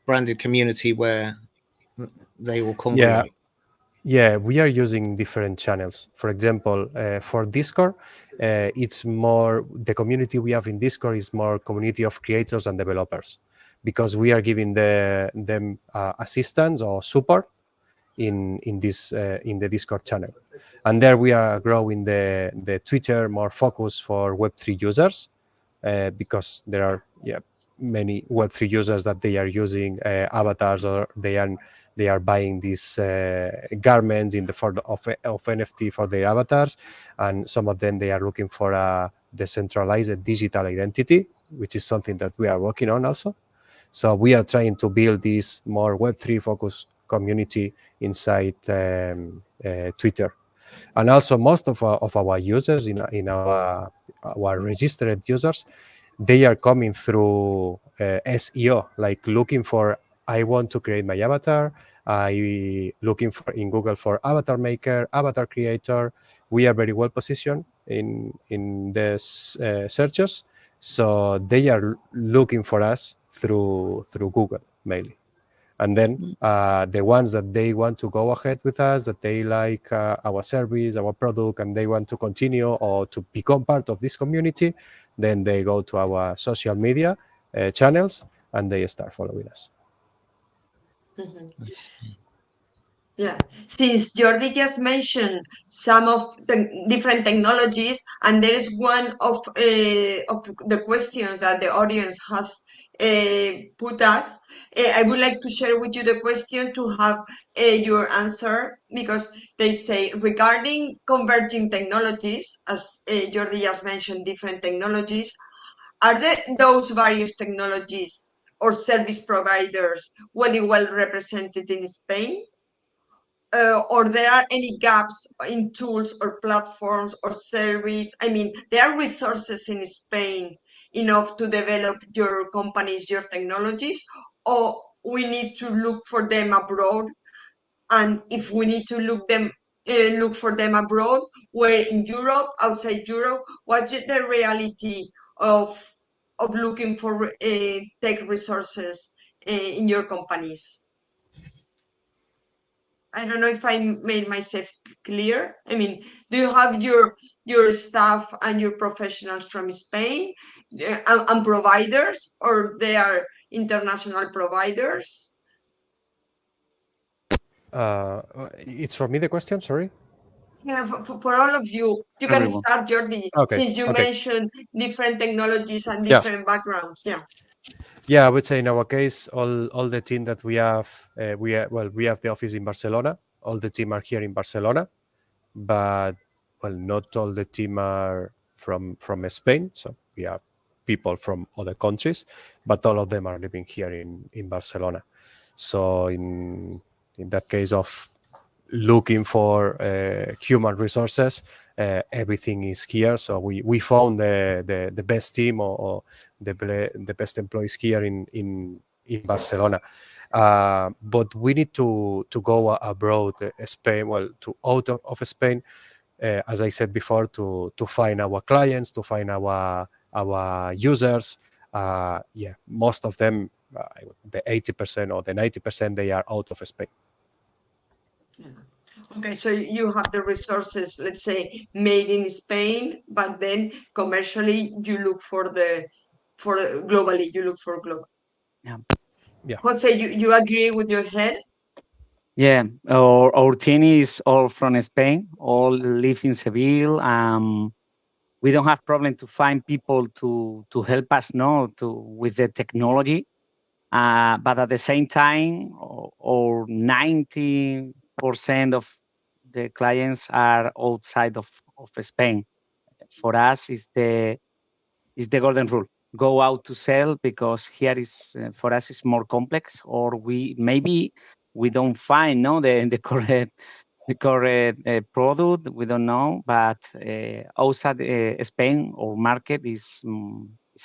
branded community where they all congregate? Yeah, we are using different channels. For example, for Discord, it's more the community we have in Discord is more community of creators and developers, because we are giving them assistance or support in the Discord channel, and there we are growing the Twitter more focused for Web3 users, because there are many Web3 users that they are using avatars, or they are buying these garments in the form of NFT for their avatars, and some of them they are looking for a decentralized digital identity, which is something that we are working on also. So we are trying to build this more Web3 focused community inside Twitter. And also most of our users in our registered users, they are coming through SEO, like looking for, I want to create my avatar, I looking for in Google for avatar maker, avatar creator. We are very well positioned in these searches, so they are looking for us through Google mainly. And then the ones that they want to go ahead with us, that they like our service, our product, and they want to continue or to become part of this community, then they go to our social media channels and they start following us. Yeah, since Jordi just mentioned some of the different technologies, and there is one of the questions that the audience has put us, I would like to share with you the question to have your answer, because they say, regarding converging technologies, as Jordi just mentioned, different technologies, are those various technologies or service providers well represented in Spain? Or there are any gaps in tools or platforms or service? I mean, there are resources in Spain enough to develop your companies, your technologies, or we need to look for them abroad? And if we need to look for them abroad, where in Europe, outside Europe, what's the reality of looking for tech resources in your companies? I don't know if I made myself clear. I mean, do you have your staff and your professionals from Spain and providers, or they are international providers? It's for me the question, sorry? Yeah, for all of you. You can Everyone. start, Jordi, since you mentioned different technologies and different backgrounds. Yeah, I would say in our case, all the team that we have the office in Barcelona. All the team are here in Barcelona, but not all the team are from Spain. So we have people from other countries, but all of them are living here in Barcelona. So in that case of looking for human resources, everything is here. So we found the best team or the best employees here in Barcelona. But we need to go abroad, Spain, to out of Spain, as I said before, to find our clients, to find our users. Most of them, the 80% or the 90%, they are out of Spain. Yeah. Okay, so you have the resources, let's say, made in Spain, but then commercially you look globally. You look for global. Yeah. Jose, you agree with your head? Yeah, our team is all from Spain, all live in Seville. We don't have problem to find people to help us with the technology. But at the same time, or 90% of the clients are outside of Spain. For us, is the golden rule. Go out to sell, because here is for us is more complex, or we don't find the correct product. We don't know, but outside Spain, our market is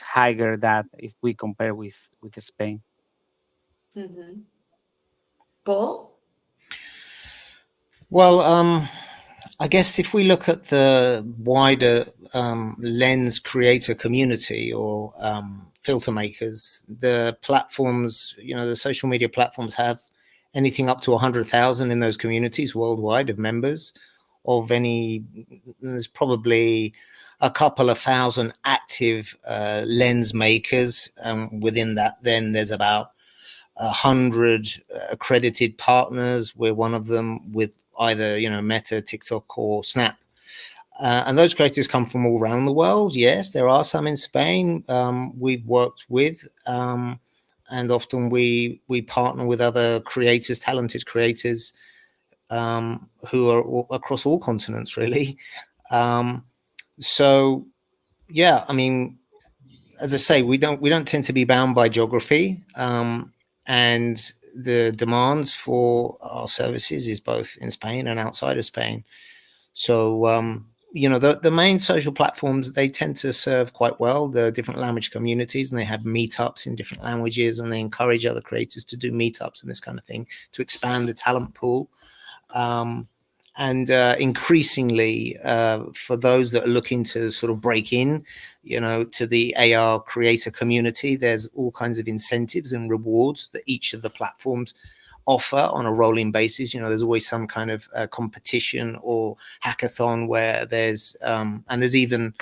higher than if we compare with Spain. Mm-hmm. Paul? Well, I guess if we look at the wider lens creator community or filter makers, the platforms, the social media platforms have anything up to 100,000 in those communities worldwide of members of any. There's probably a couple of thousand active lens makers. Within that, then there's about 100 accredited partners. We're one of them with either Meta, TikTok, or Snap, and those creators come from all around the world. Yes, there are some in Spain we've worked with, and often we partner with other creators, talented creators, who are across all continents, really. So yeah, I mean, as I say, we don't tend to be bound by geography, and the demands for our services is both in Spain and outside of Spain. So the main social platforms, they tend to serve quite well the different language communities, and they have meetups in different languages, and they encourage other creators to do meetups and this kind of thing to expand the talent pool. And increasingly, for those that are looking to sort of break in, to the AR creator community, there's all kinds of incentives and rewards that each of the platforms offer on a rolling basis. There's always some kind of competition or hackathon where there's and there's even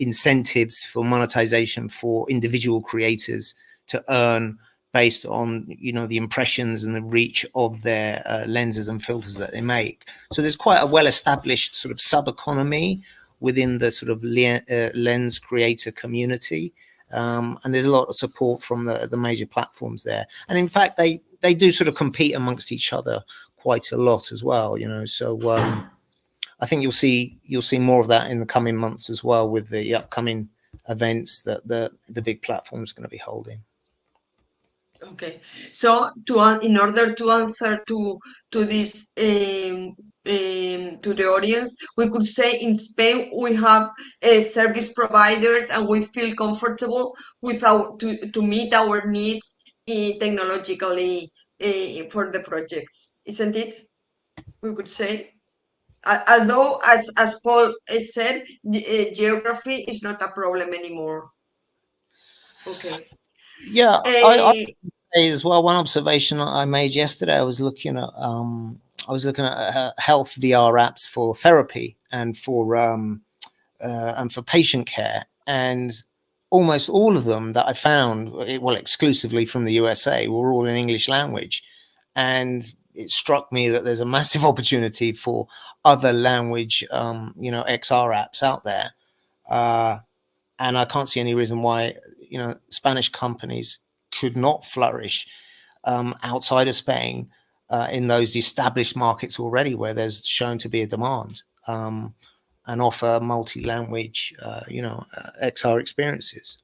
incentives for monetization for individual creators to earn based on the impressions and the reach of their lenses and filters that they make. So there's quite a well-established sort of sub-economy within the sort of lens creator community, and there's a lot of support from the major platforms there. And in fact, they do sort of compete amongst each other quite a lot as well. So I think you'll see more of that in the coming months as well, with the upcoming events that the big platforms are going to be holding. Okay, so in order to answer to this to the audience, we could say in Spain we have service providers, and we feel comfortable with to meet our needs technologically for the projects, isn't it? We could say, although as Paul said, geography is not a problem anymore. Okay. Yeah, I say as well, one observation I made yesterday, I was looking at health VR apps for therapy and for patient care, and almost all of them that I found, well, exclusively from the USA, were all in English language. And it struck me that there's a massive opportunity for other language XR apps out there, and I can't see any reason why Spanish companies could not flourish outside of Spain in those established markets already, where there's shown to be a demand, and offer multi-language XR experiences.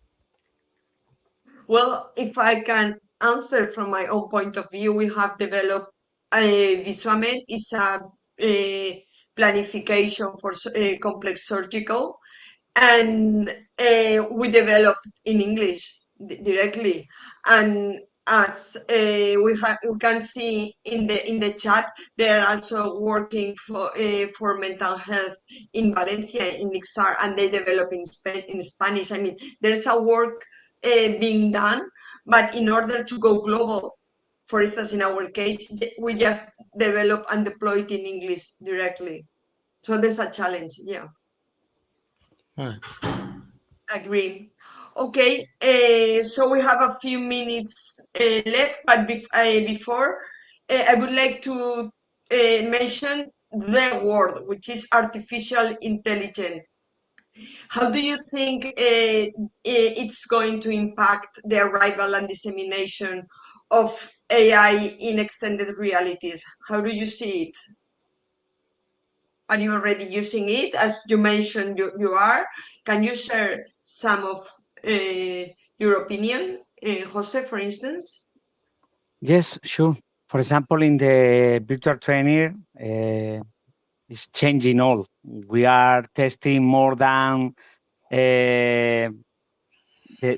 Well, if I can answer from my own point of view, we have developed Visuamed. Is a planification for complex surgical, and we developed in English directly. And as we can see in the chat, they are also working for mental health in Valencia in XR, and they develop in Spanish. I mean, there's a work being done, but in order to go global, for instance, in our case, we just develop and deploy it in English directly. So there's a challenge, yeah. Right. Agree. Okay, so we have a few minutes left, but before, I would like to mention the word, which is artificial intelligence. How do you think it's going to impact the arrival and dissemination of AI in extended realities? How do you see it? Are you already using it? As you mentioned, you are. Can you share some of your opinion, Jose, for instance? Yes, sure. For example, in the virtual trainer, it's changing all. We are testing more than the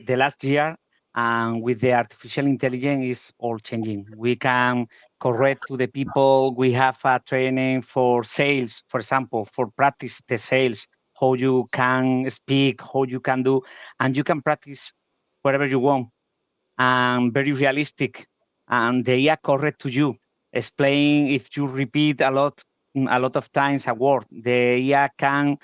last year, And with the artificial intelligence, is all changing. We can correct to the people. We have a training for sales, for example, for practice the sales, how you can speak, how you can do, and you can practice wherever you want, and very realistic. And they are correct to you. Explain if you repeat a lot of times a word. The IA can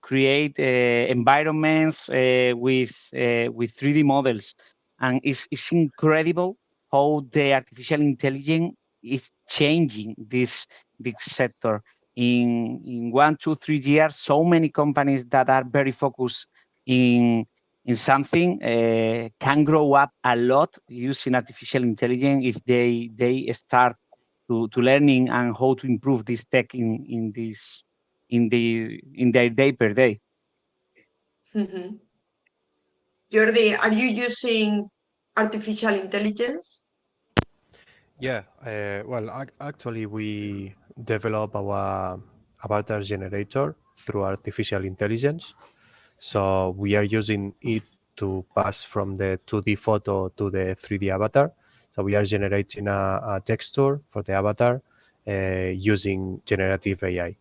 create environments with 3D models, and it's incredible how the artificial intelligence is changing this sector. In 1, 2, 3 years, so many companies that are very focused in something can grow up a lot using artificial intelligence if they start to learning and how to improve this tech in their day per day. Mhm. Jordi, are you using artificial intelligence? Yeah, well, actually, we develop our avatar generator through artificial intelligence. So we are using it to pass from the 2D photo to the 3D avatar. So we are generating a texture for the avatar using generative AI.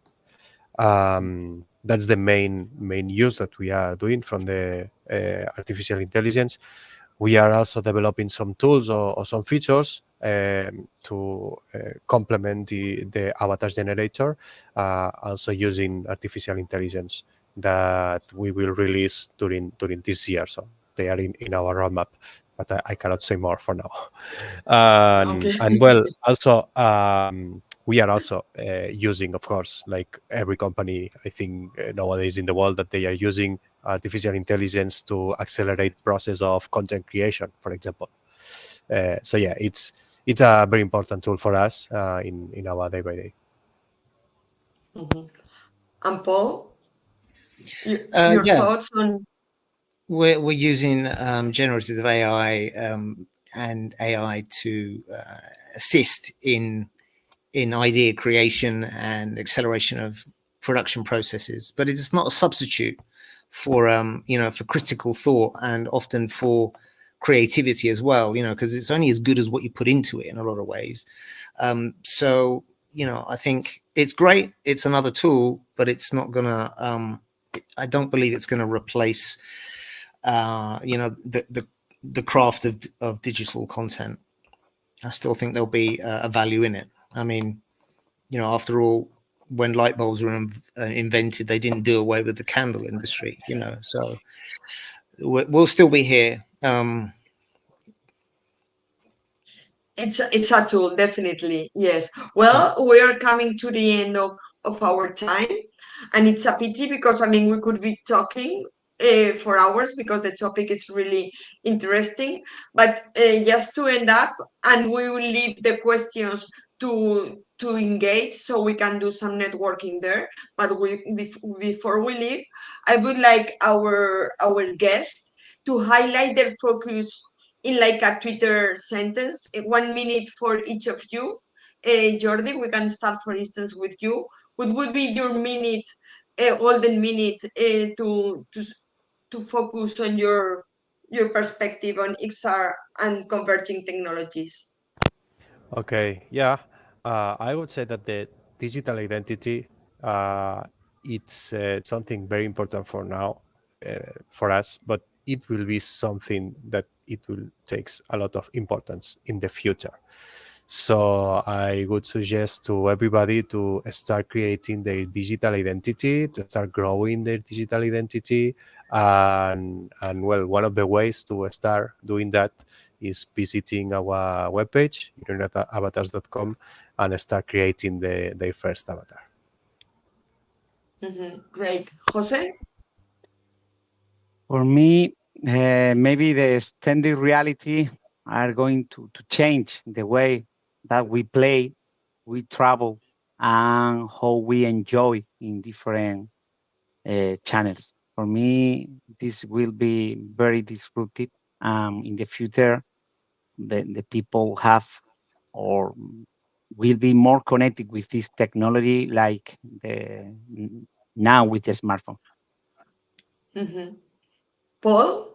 That's the main use that we are doing from the artificial intelligence. We are also developing some tools or some features to complement the avatar generator, also using artificial intelligence that we will release during this year. So they are in our roadmap, but I cannot say more for now. Okay. And well, also we are also using, of course, like every company, I think nowadays in the world, that they are using artificial intelligence to accelerate process of content creation, for example. So yeah, it's a very important tool for us in our day by day. Mhm. And Paul, your Yeah, thoughts on? we're using generative AI and AI to assist in idea creation and acceleration of production processes, but it's not a substitute for for critical thought and often for creativity as well, because it's only as good as what you put into it in a lot of ways. So I think it's great, it's another tool, but it's not gonna I don't believe it's going to replace the craft of digital content. I still think there'll be a value in it. I mean, after all, when light bulbs were invented, they didn't do away with the candle industry, so we'll still be here. It's a tool, definitely. Yes. Well, we are coming to the end of our time, and it's a pity because we could be talking for hours because the topic is really interesting. But just to end up, and we will leave the questions to engage so we can do some networking there. But before we leave, I would like our guests to highlight their focus in like a Twitter sentence, 1 minute for each of you. Jordi, we can start, for instance, with you. What would be your minute, golden minute, to focus on your perspective on XR and converging technologies? Okay, yeah, I would say that the digital identity it's something very important for now for us, but it will be something that it will takes a lot of importance in the future. So I would suggest to everybody to start creating their digital identity, to start growing their digital identity, and well, one of the ways to start doing that is visiting our webpage, internetavatars.com, and start creating their first avatar. Great. Jose? For me, maybe the extended reality are going to change the way that we play, we travel, and how we enjoy in different channels. For me, this will be very disruptive. In the future, the people have or will be more connected with this technology like now with the smartphone. Paul?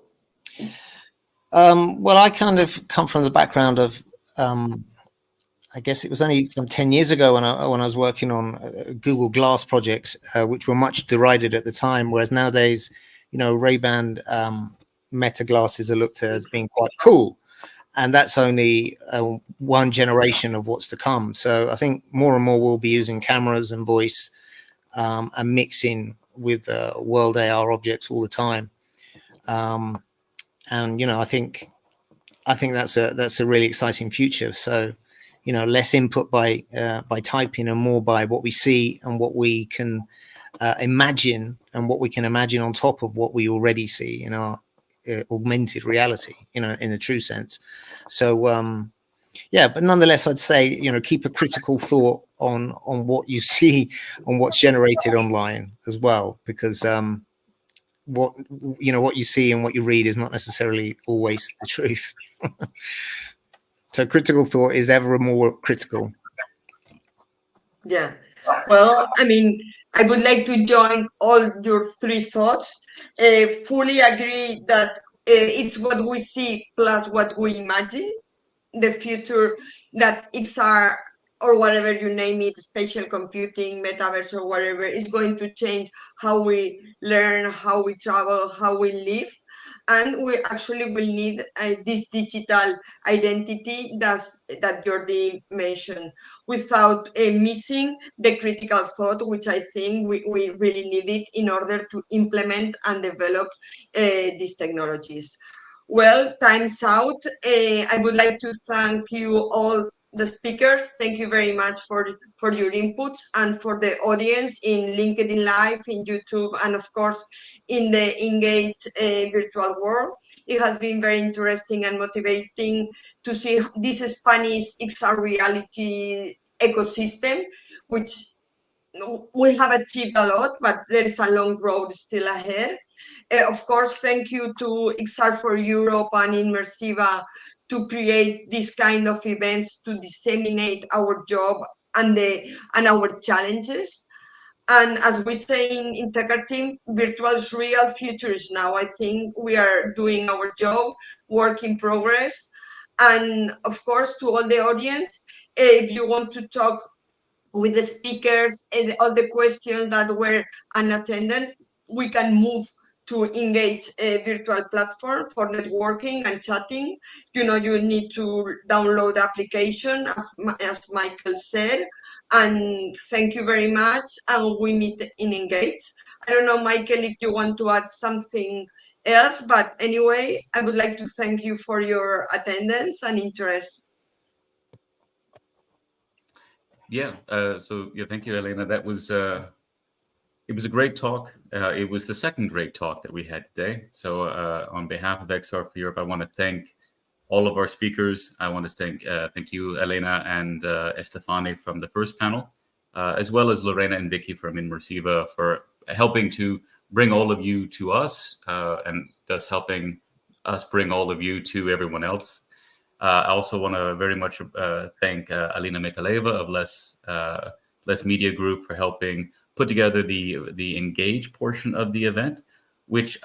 Well, I kind of come from the background of, I guess it was only some 10 years ago when I was working on Google Glass projects, which were much derided at the time, whereas nowadays, Ray-Ban Meta glasses are looked at as being quite cool. And that's only one generation of what's to come. So I think more and more we'll be using cameras and voice and mixing with world AR objects all the time. And I think that's a really exciting future. So, less input by typing and more by what we see and what we can imagine and what we can imagine on top of what we already see in our augmented reality, in a true sense. So, but nonetheless, I'd say, keep a critical thought on what you see, on what's generated online as well, because what you see and what you read is not necessarily always the truth. So critical thought is ever more critical. Yeah. Well, I mean, I would like to join all your three thoughts. Fully agree that it's what we see plus what we imagine. The future that XR or whatever you name it, spatial computing, metaverse or whatever, is going to change how we learn, how we travel, how we live. And we actually will need this digital identity that Jordi mentioned, without missing the critical thought, which I think we really need it in order to implement and develop these technologies. Well, time's out. I would like to thank you all, the speakers. Thank you very much for your inputs, and for the audience in LinkedIn Live, in YouTube, and of course in the Engage virtual world. It has been very interesting and motivating to see this Spanish XR reality ecosystem, which we have achieved a lot, but there is a long road still ahead. Of course, thank you to XR for Europe and Immersiva to create this kind of events to disseminate our job and our challenges. And as we say in Tecker team, virtual is real, future is now. I think we are doing our job, work in progress. And of course, to all the audience, if you want to talk with the speakers and all the questions that were unattended, we can move to Engage a virtual platform for networking and chatting. You need to download the application, as Michael said. And thank you very much. And we meet in Engage. I don't know, Michael, if you want to add something else, but anyway, I would like to thank you for your attendance and interest. Yeah. Thank you, Helena. That was it was a great talk. It was the second great talk that we had today. So on behalf of XR for Europe, I want to thank all of our speakers. I want to thank you, Helena, and Estefany from the first panel, as well as Lorena and Vicky from Immersiva for helping to bring all of you to us, and thus helping us bring all of you to everyone else. I also want to very much thank Alina Mikaleva of Less Media Group for helping put together the Engage portion of the event, which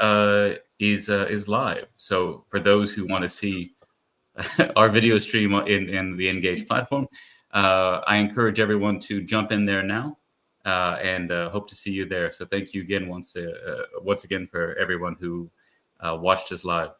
is live. So for those who want to see our video stream in the Engage platform, I encourage everyone to jump in there now, and hope to see you there. So thank you again once again for everyone who watched us live.